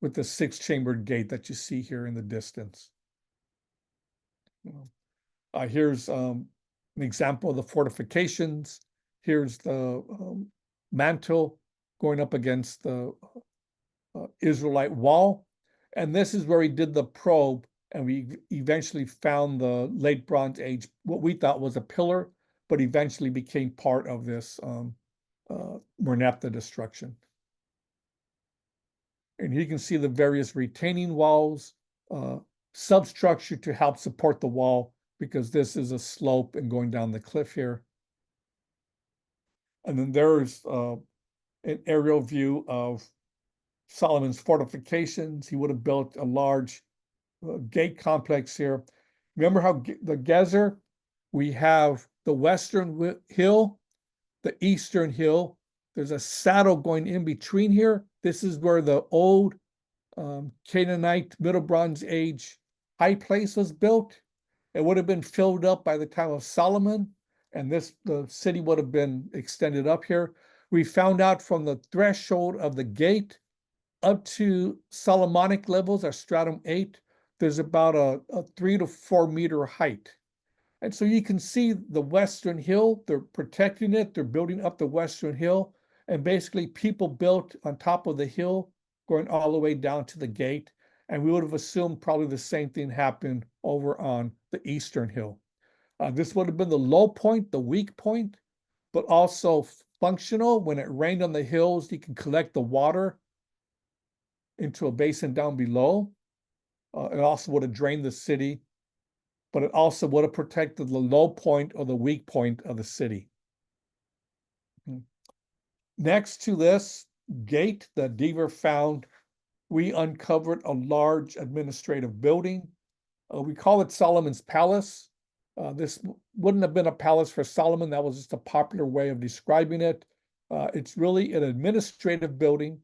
B: with the 6-chambered gate that you see here in the distance. Here's an example of the fortifications. Here's the mantle going up against the Israelite wall. And this is where he did the probe, and we eventually found the late Bronze Age, what we thought was a pillar, but eventually became part of this Merneptah destruction. And you can see the various retaining walls, substructure to help support the wall, because this is a slope and going down the cliff here. And then there's an aerial view of Solomon's fortifications. He would have built a large gate complex here. Remember how the Gezer, we have the western hill, the eastern hill. There's a saddle going in between here. This is where the old Canaanite Middle Bronze Age high place was built. It would have been filled up by the time of Solomon, and the city would have been extended up here. We found out from the threshold of the gate up to Solomonic levels, our stratum 8, there's about a 3 to 4 meter height. And so you can see the western hill, they're protecting it, they're building up the western hill, and basically people built on top of the hill going all the way down to the gate. And we would have assumed probably the same thing happened over on the eastern hill. This would have been the low point, the weak point, but also functional. When it rained on the hills, you can collect the water into a basin down below. It also would have drained the city, but it also would have protected the low point or the weak point of the city. Next to this gate that Gezer found, we uncovered a large administrative building. We call it Solomon's Palace. This wouldn't have been a palace for Solomon. That was just a popular way of describing it. It's really an administrative building.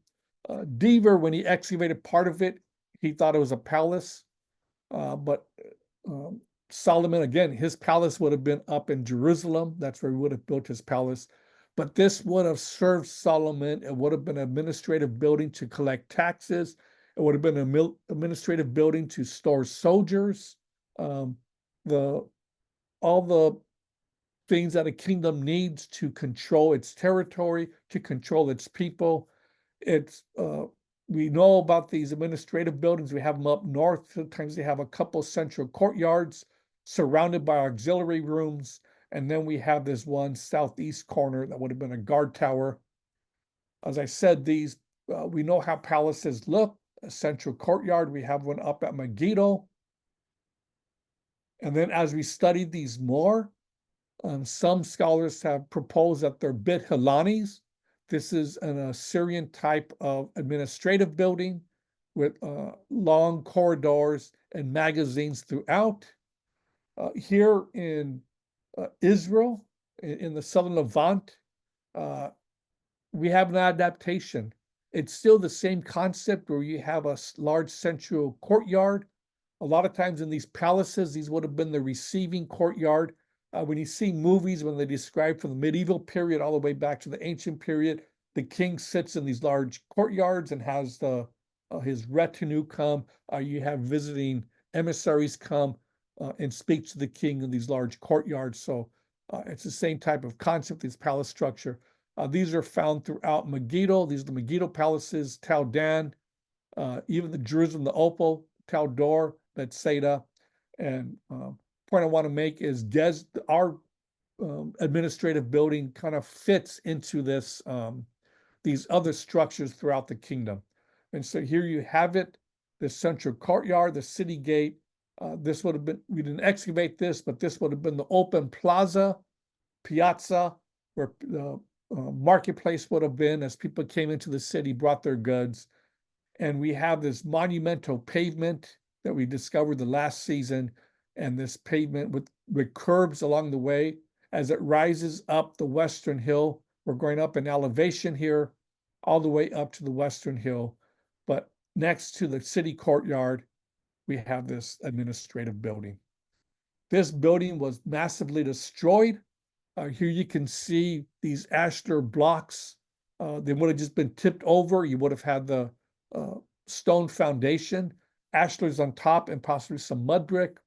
B: Gezer, when he excavated part of it, he thought it was a palace. But Solomon, again, his palace would have been up in Jerusalem. That's where he would have built his palace. But this would have served Solomon. It would have been an administrative building to collect taxes. It would have been an administrative building to store soldiers. All the things that a kingdom needs to control its territory, to control its people. We know about these administrative buildings. We have them up north. Sometimes they have a couple central courtyards surrounded by auxiliary rooms. And then we have this one southeast corner that would have been a guard tower. As I said, we know how palaces look. A central courtyard. We have one up at Megiddo. And then as we studied these more, some scholars have proposed that they're Bit Hilanis. This is an Assyrian type of administrative building with long corridors and magazines throughout. Here in Israel, in the southern Levant, we have an adaptation. It's still the same concept where you have a large central courtyard. A lot of times in these palaces, these would have been the receiving courtyard. When you see movies, when they describe from the medieval period all the way back to the ancient period, the king sits in these large courtyards and has his retinue come. You have visiting emissaries come and speak to the king in these large courtyards. So it's the same type of concept, this palace structure. These are found throughout Megiddo. These are the Megiddo palaces, Tel Dan, even the Jerusalem, the Opal, Tel Dor, Bethsaida. And point I want to make is our administrative building kind of fits into these other structures throughout the kingdom. And so here you have it, the central courtyard, the city gate. This would have been, we didn't excavate this, but this would have been the open piazza, where the marketplace would have been as people came into the city, brought their goods. And we have this monumental pavement that we discovered the last season, and this pavement with curbs along the way as it rises up the western hill. We're going up in elevation here, all the way up to the western hill. But next to the city courtyard, we have this administrative building. This building was massively destroyed. Here you can see these ashlar blocks. They would have just been tipped over. You would have had the stone foundation, ashlars on top, and possibly some mud brick.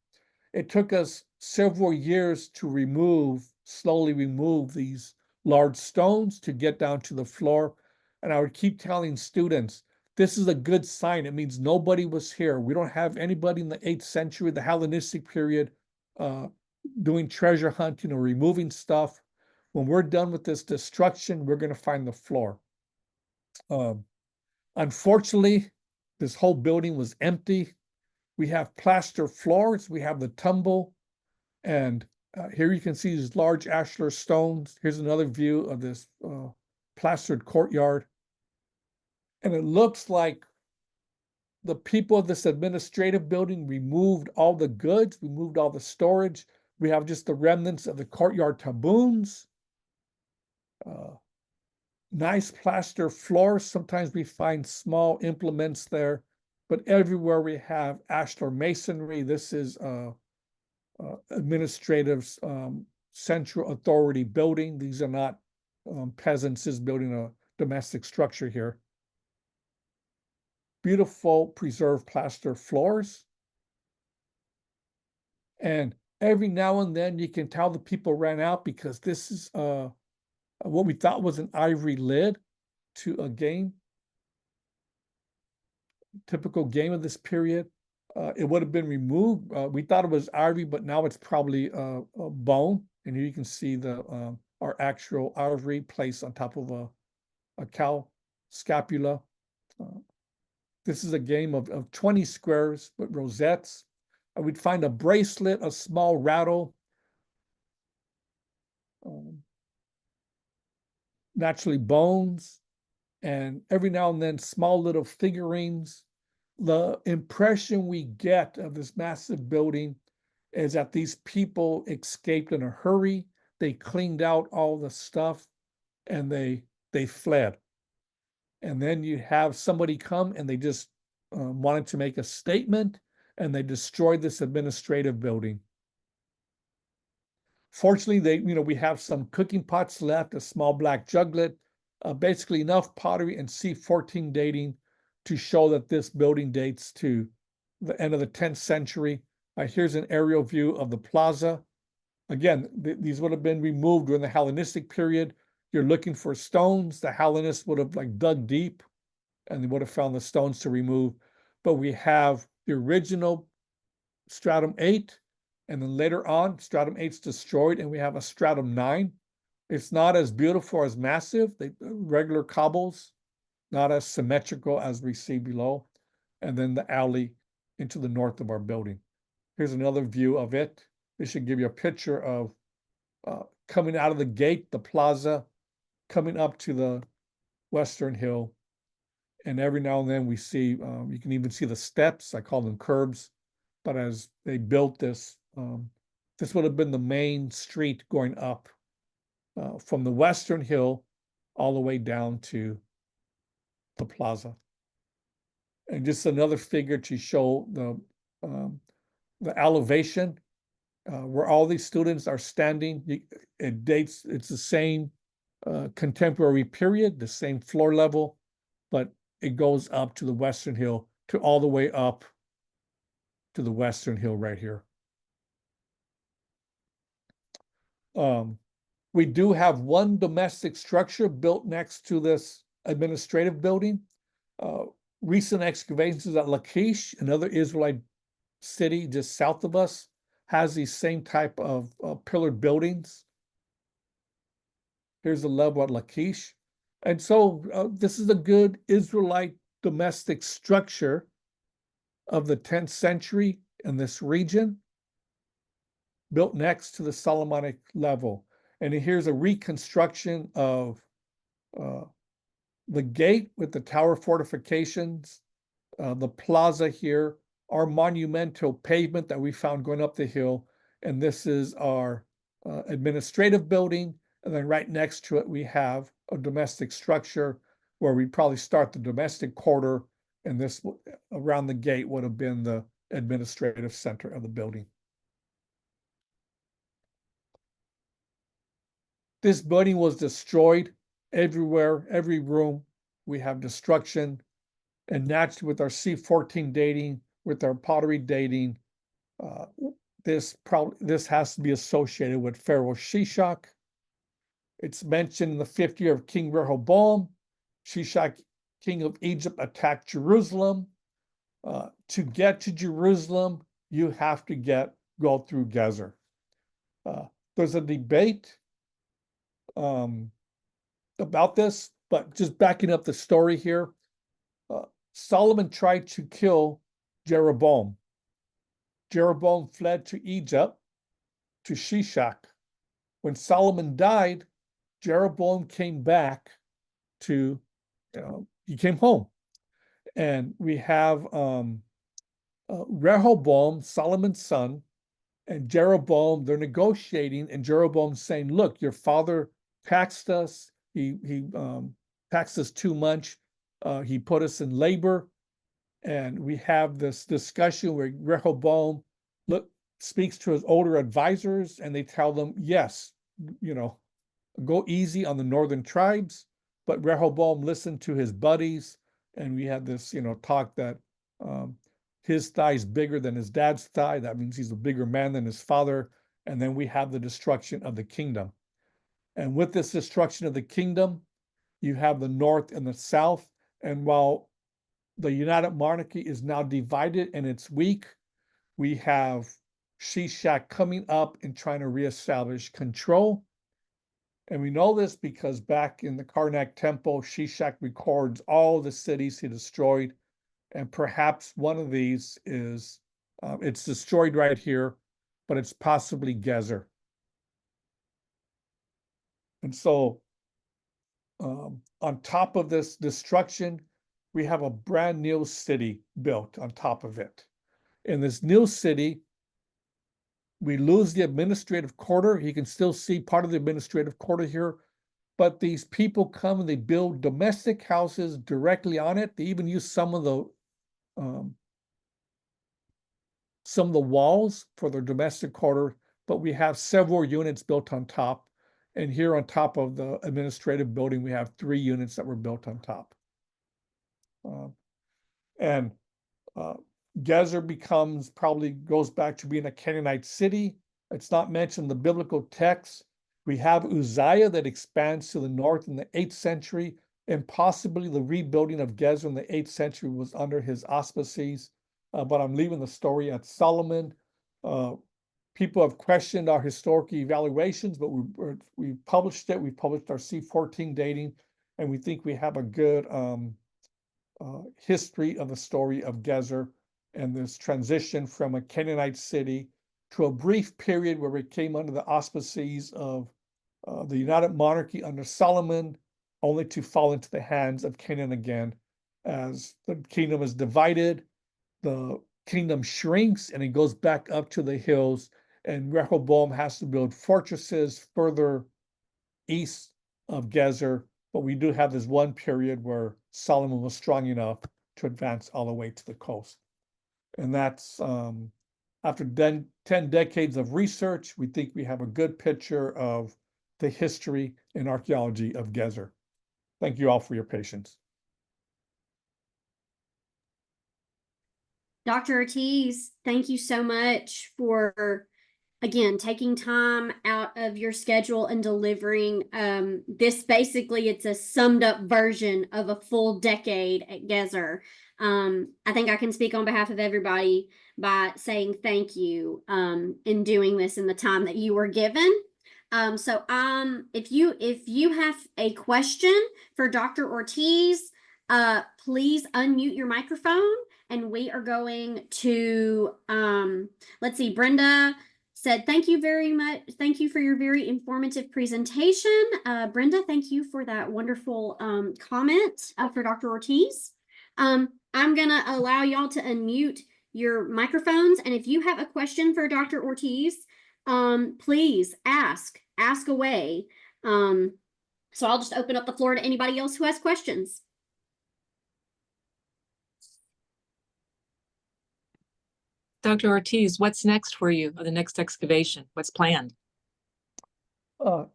B: It took us several years to slowly remove these large stones to get down to the floor. And I would keep telling students, this is a good sign. It means nobody was here. We don't have anybody in the 8th century, the Hellenistic period, doing treasure hunting or removing stuff. When we're done with this destruction, we're going to find the floor. Unfortunately, this whole building was empty. We have plaster floors. We have the tumble. And here you can see these large ashlar stones. Here's another view of this plastered courtyard. And it looks like the people of this administrative building removed all the goods, removed all the storage. We have just the remnants of the courtyard taboons. Nice plaster floors. Sometimes we find small implements there, but everywhere we have ashlar masonry. This is administrative central authority building. These are not peasants just building a domestic structure here. Beautiful preserved plaster floors. And every now and then you can tell the people ran out because this is what we thought was an ivory lid to a game, typical game of this period. It would have been removed. We thought it was ivory, but now it's probably a bone. And here you can see the our actual ivory placed on top of a cow scapula. This is a game of 20 squares with rosettes. We'd find a bracelet, a small rattle, naturally bones, and every now and then small little figurines. The impression we get of this massive building is that these people escaped in a hurry. They cleaned out all the stuff and they fled. And then you have somebody come and they just wanted to make a statement, and they destroyed this administrative building. Fortunately, we have some cooking pots left, a small black juglet, basically enough pottery and C14 dating to show that this building dates to the end of the 10th century. Here's an aerial view of the plaza. Again, these would have been removed during the Hellenistic period. You're looking for stones. The Hellenists would have dug deep and they would have found the stones to remove. But we have the original stratum 8, and then later on, stratum 8's destroyed, and we have a stratum 9. It's not as beautiful as massive, regular cobbles, not as symmetrical as we see below. And then the alley into the north of our building. Here's another view of it. This should give you a picture of coming out of the gate, the plaza, coming up to the western hill. And every now and then we see, you can even see the steps, I call them curbs, but as they built this, this would have been the main street going up from the western hill all the way down to the plaza. And just another figure to show the elevation where all these students are standing. It's the same contemporary period, the same floor level, but it goes up to the western hill, to all the way up to the western hill right here. We do have one domestic structure built next to this administrative building. Recent excavations at Lachish, another Israelite city just south of us, has these same type of pillared buildings. Here's the level at Lachish. And so this is a good Israelite domestic structure of the 10th century in this region, built next to the Solomonic level. And here's a reconstruction of the gate with the tower fortifications, the plaza here, our monumental pavement that we found going up the hill. And this is our administrative building. And then right next to it, we have a domestic structure where we'd probably start the domestic quarter. And this around the gate would have been the administrative center of the building. This building was destroyed everywhere, every room. We have destruction, and naturally with our C14 dating, with our pottery dating, this has to be associated with Pharaoh Shishak. It's mentioned in the 5th year of King Rehoboam. Shishak, king of Egypt, attacked Jerusalem. To get to Jerusalem, you have to go through Gezer. There's a debate about this, but just backing up the story here, Solomon tried to kill Jeroboam. Jeroboam fled to Egypt, to Shishak. When Solomon died, Jeroboam came back he came home. And we have Rehoboam, Solomon's son, and Jeroboam, they're negotiating, and Jeroboam's saying, look, your father taxed us. He taxed us too much. He put us in labor. And we have this discussion where Rehoboam speaks to his older advisors, and they tell them, yes, go easy on the northern tribes. But Rehoboam listened to his buddies, and we had this, talk that his thigh is bigger than his dad's thigh. That means he's a bigger man than his father. And then we have the destruction of the kingdom. And with this destruction of the kingdom, you have the north and the south. And while the United Monarchy is now divided and it's weak, we have Shishak coming up and trying to reestablish control. And we know this because back in the Karnak temple, Shishak records all the cities he destroyed. And perhaps one of these is, it's destroyed right here, but it's possibly Gezer. And so on top of this destruction, we have a brand new city built on top of it. In this new city, we lose the administrative quarter. You can still see part of the administrative quarter here, but these people come and they build domestic houses directly on it. They even use some of the walls for their domestic quarter, but we have several units built on top. And here on top of the administrative building, we have 3 units that were built on top. Gezer probably goes back to being a Canaanite city. It's not mentioned in the biblical text. We have Uzziah that expands to the north in the 8th century, and possibly the rebuilding of Gezer in the 8th century was under his auspices. But I'm leaving the story at Solomon. People have questioned our historical evaluations, but we published it. We published our C14 dating, and we think we have a good history of the story of Gezer and this transition from a Canaanite city to a brief period where it came under the auspices of the United Monarchy under Solomon, only to fall into the hands of Canaan again. As the kingdom is divided, the kingdom shrinks and it goes back up to the hills, and Rehoboam has to build fortresses further east of Gezer. But we do have this one period where Solomon was strong enough to advance all the way to the coast. And that's after 10 decades of research, we think we have a good picture of the history and archaeology of Gezer. Thank you all for your patience.
A: Dr. Ortiz, thank you so much for, again, taking time out of your schedule and delivering this. Basically, it's a summed up version of a full decade at Gezer. I think I can speak on behalf of everybody by saying thank you in doing this in the time that you were given. If you have a question for Dr. Ortiz, please unmute your microphone, and we are going to let's see. Brenda said, thank you very much. Thank you for your very informative presentation. Brenda, thank you for that wonderful comment for Dr. Ortiz. I'm gonna allow y'all to unmute your microphones, and if you have a question for Dr. Ortiz, please ask away. So I'll just open up the floor to anybody else who has questions.
D: Dr. Ortiz, what's next for you, or the next excavation? What's planned?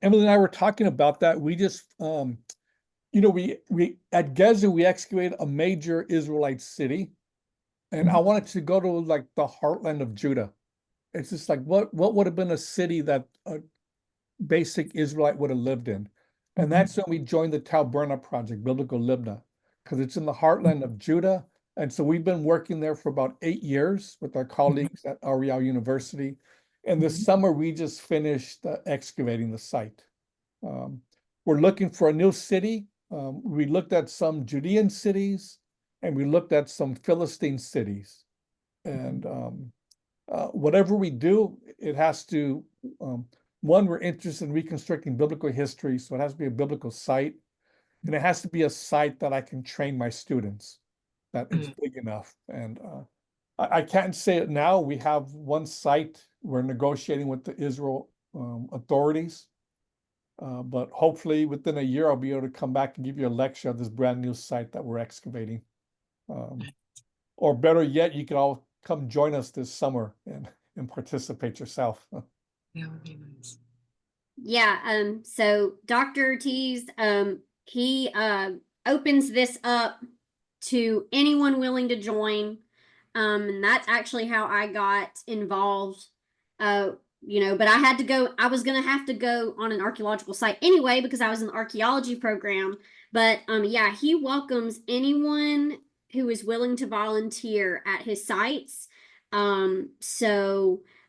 B: Emily and I were talking about that. We just, we at Gezer, we excavated a major Israelite city, and I wanted to go to like the heartland of Judah. It's just like, what would have been a city that a basic Israelite would have lived in? And that's when we joined the Talburna Project, Biblical Libna, because it's in the heartland of Judah. And so we've been working there for about 8 years with our colleagues at Ariel University. And this summer, we just finished excavating the site. We're looking for a new city. We looked at some Judean cities, and we looked at some Philistine cities. And whatever we do, it has to, one, we're interested in reconstructing biblical history, so it has to be a biblical site. And it has to be a site that I can train my students, that it's big enough. And I can't say it now. We have one site we're negotiating with the Israel authorities. But hopefully within a year, I'll be able to come back and give you a lecture of this brand new site that we're excavating. Or better yet, you can all come join us this summer and participate yourself.
D: That would be nice.
A: Yeah, so Dr. Ortiz, he opens this up to anyone willing to join. And that's actually how I got involved. But I was gonna have to go on an archaeological site anyway because I was in the archaeology program. But yeah, he welcomes anyone who is willing to volunteer at his sites.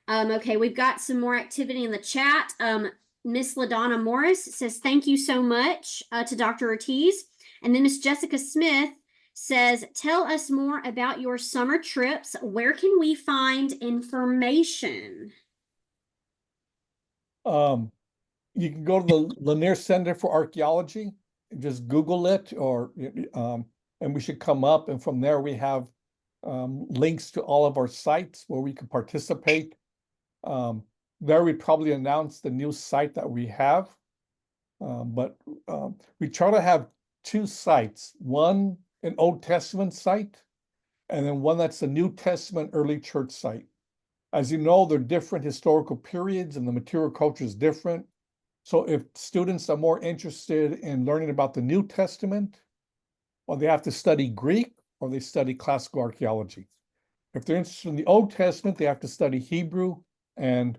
A: Okay, we've got some more activity in the chat. Miss LaDonna Morris says thank you so much to Dr. Ortiz. And then Miss Jessica Smith says, tell us more about your summer trips. Where can we find information?
B: You can go to the Lanier Center for Archaeology and just Google it, and we should come up. And from there, we have links to all of our sites where we can participate. There we probably announce the new site that we have. But we try to have two sites, one an Old Testament site, and then one that's a New Testament early church site. As you know, they're different historical periods and the material culture is different. So if students are more interested in learning about the New Testament, well, they have to study Greek or they study classical archaeology. If they're interested in the Old Testament, they have to study Hebrew and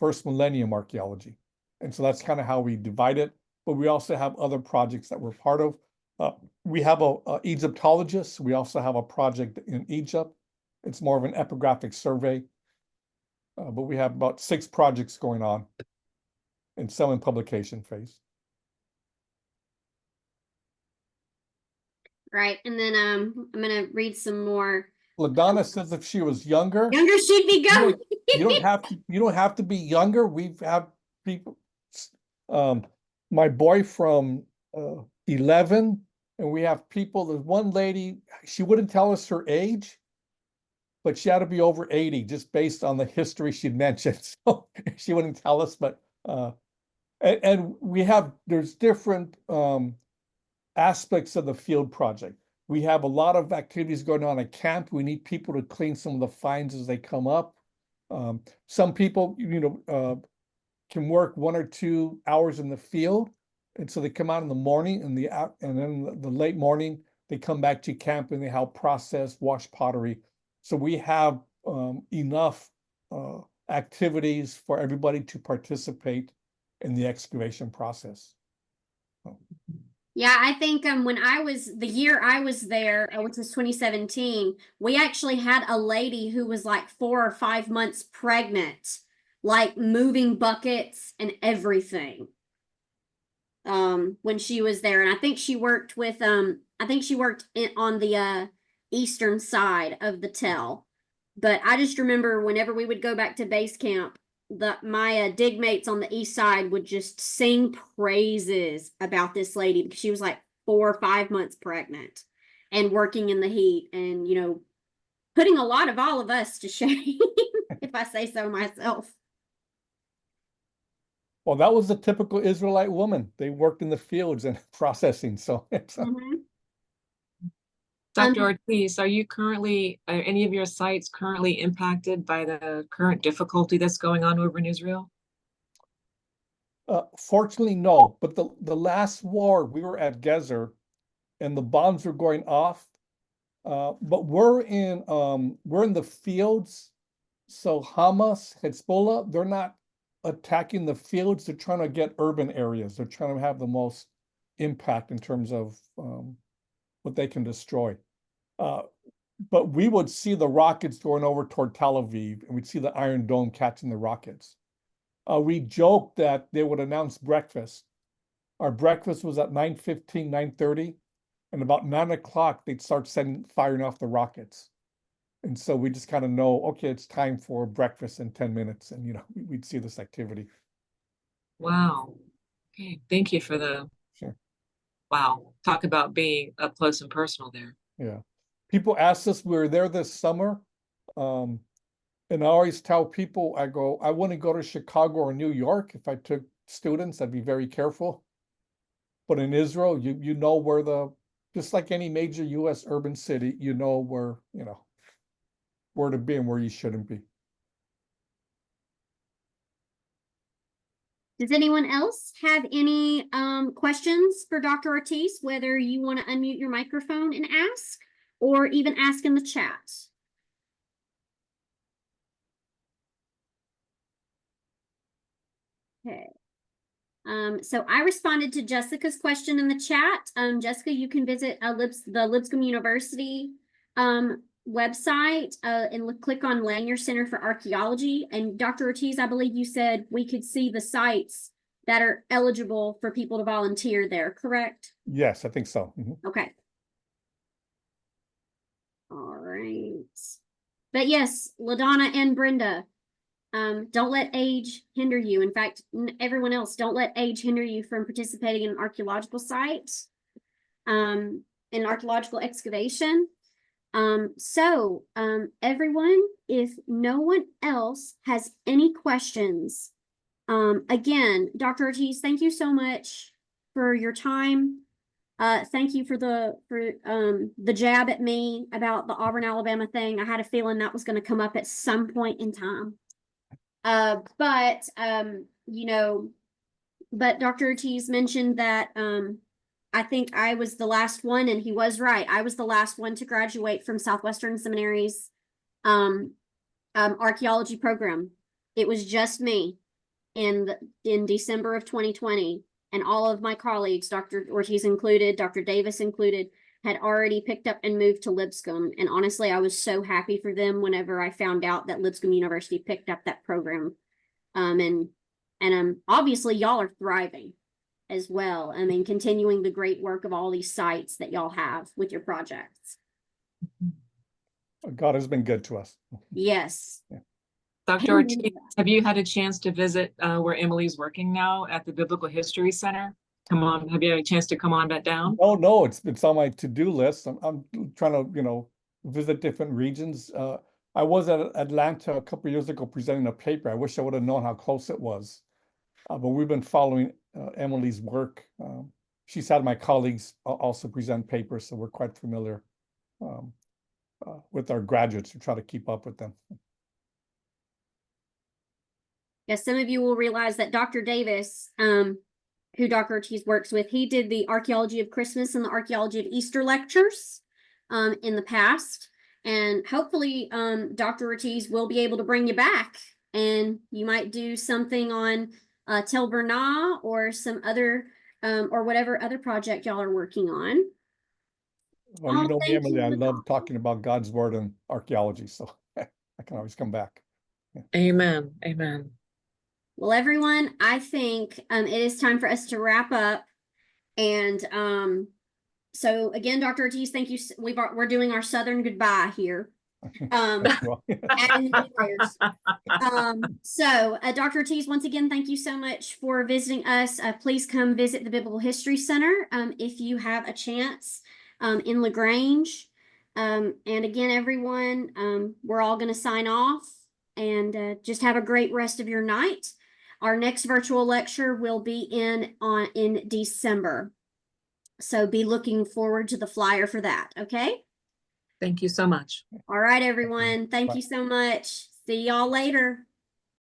B: first millennium archaeology. And so that's kind of how we divide it. But we also have other projects that we're part of. We have a Egyptologist. We also have a project in Egypt. It's more of an epigraphic survey. But we have about 6 projects going on and some in publication phase.
A: Right. And then I'm gonna read some more.
B: LaDonna says if she was younger,
A: She'd be going.
B: you don't have to be younger. We've had people, my boy from 11, and we have people, there's one lady, she wouldn't tell us her age, but she had to be over 80 just based on the history she'd mentioned. So she wouldn't tell us, but and there's different aspects of the field project. We have a lot of activities going on at camp. We need people to clean some of the finds as they come up. Some people, can work 1 or 2 hours in the field. And so they come out in the morning and then the late morning, they come back to camp and they help process, wash pottery. So we have enough activities for everybody to participate in the excavation process.
A: Yeah, I think the year I was there, which was 2017, we actually had a lady who was like 4 or 5 months pregnant, like moving buckets and everything. When she was there, and I think she worked on the eastern side of the tell. But I just remember whenever we would go back to base camp, my dig mates on the east side would just sing praises about this lady because she was like 4 or 5 months pregnant and working in the heat and putting a lot of all of us to shame, if I say so myself.
B: Well, that was the typical Israelite woman. They worked in the fields and processing. So it's
D: Dr. Ortiz, are any of your sites currently impacted by the current difficulty that's going on over in Israel?
B: Fortunately, no. But the last war, we were at Gezer, and the bombs were going off. But we're in the fields. So Hamas, Hezbollah, they're not attacking the fields. They're trying to get urban areas. They're trying to have the most impact in terms of what they can destroy. But we would see the rockets going over toward Tel Aviv, and we'd see the Iron Dome catching the rockets. We joked that they would announce breakfast. Our breakfast was at 9:15, 9:30, and about 9 o'clock, they'd start firing off the rockets. And so we just kind of know, okay, it's time for breakfast in 10 minutes. And, we'd see this activity.
D: Wow. Okay. Thank you for
B: Sure.
D: Wow. Talk about being up close and personal there.
B: Yeah. People ask us, we were there this summer. And I always tell people, I wouldn't go to Chicago or New York. If I took students, I'd be very careful. But in Israel, you know where just like any major US urban city, where to be and where you shouldn't be.
A: Does anyone else have any questions for Dr. Ortiz, whether you want to unmute your microphone and ask, or even ask in the chat? Okay. So I responded to Jessica's question in the chat. Jessica, you can visit the Lipscomb University website and click on Lanier Center for Archaeology. And Dr. Ortiz, I believe you said we could see the sites that are eligible for people to volunteer there, correct?
B: Yes, I think so.
A: Okay. All right. But yes, LaDonna and Brenda, don't let age hinder you. In fact, everyone else, don't let age hinder you from participating in an archaeological site, in archaeological excavation. Everyone, if no one else has any questions, again, Dr. Ortiz, thank you so much for your time. Thank you for the jab at me about the Auburn, Alabama thing. I had a feeling that was going to come up at some point in time. But Dr. Ortiz mentioned that I think I was the last one, and he was right. I was the last one to graduate from Southwestern Seminary's archaeology program. It was just me in December of 2020, and all of my colleagues, Dr. Ortiz included, Dr. Davis included, had already picked up and moved to Lipscomb. And honestly, I was so happy for them whenever I found out that Lipscomb University picked up that program. Obviously y'all are thriving as well. I mean, continuing the great work of all these sites that y'all have with your projects.
B: God has been good to us.
A: Yes.
B: Yeah.
D: Dr. Ortiz, have you had a chance to visit where Emily's working now at the Biblical History Center? Have you had a chance to come on back down?
B: No, it's on my to-do list. I'm trying to, visit different regions. I was at Atlanta a couple of years ago presenting a paper. I wish I would have known how close it was. But we've been following Emily's work. She's had my colleagues also present papers, so we're quite familiar with our graduates to try to keep up with them.
A: Yes, some of you will realize that Dr. Davis, who Dr. Ortiz works with, he did the Archaeology of Christmas and the Archaeology of Easter lectures in the past. And hopefully Dr. Ortiz will be able to bring you back, and you might do something on Tel Bernard or some other or whatever other project y'all are working on.
B: Well, me, Emily, I love talking about God's word and archaeology, so I can always come back. Yeah.
D: Amen. Amen.
A: Well, everyone, I think it is time for us to wrap up. And so again, Dr. Ortiz, thank you. We're doing our Southern goodbye here. Dr. Ortiz, once again, thank you so much for visiting us. Please come visit the Biblical History Center if you have a chance in LaGrange. And again, everyone, we're all going to sign off, and just have a great rest of your night. Our next virtual lecture will be in December. So be looking forward to the flyer for that. Okay.
D: Thank you so much.
A: All right, everyone. Thank you so much. See y'all later.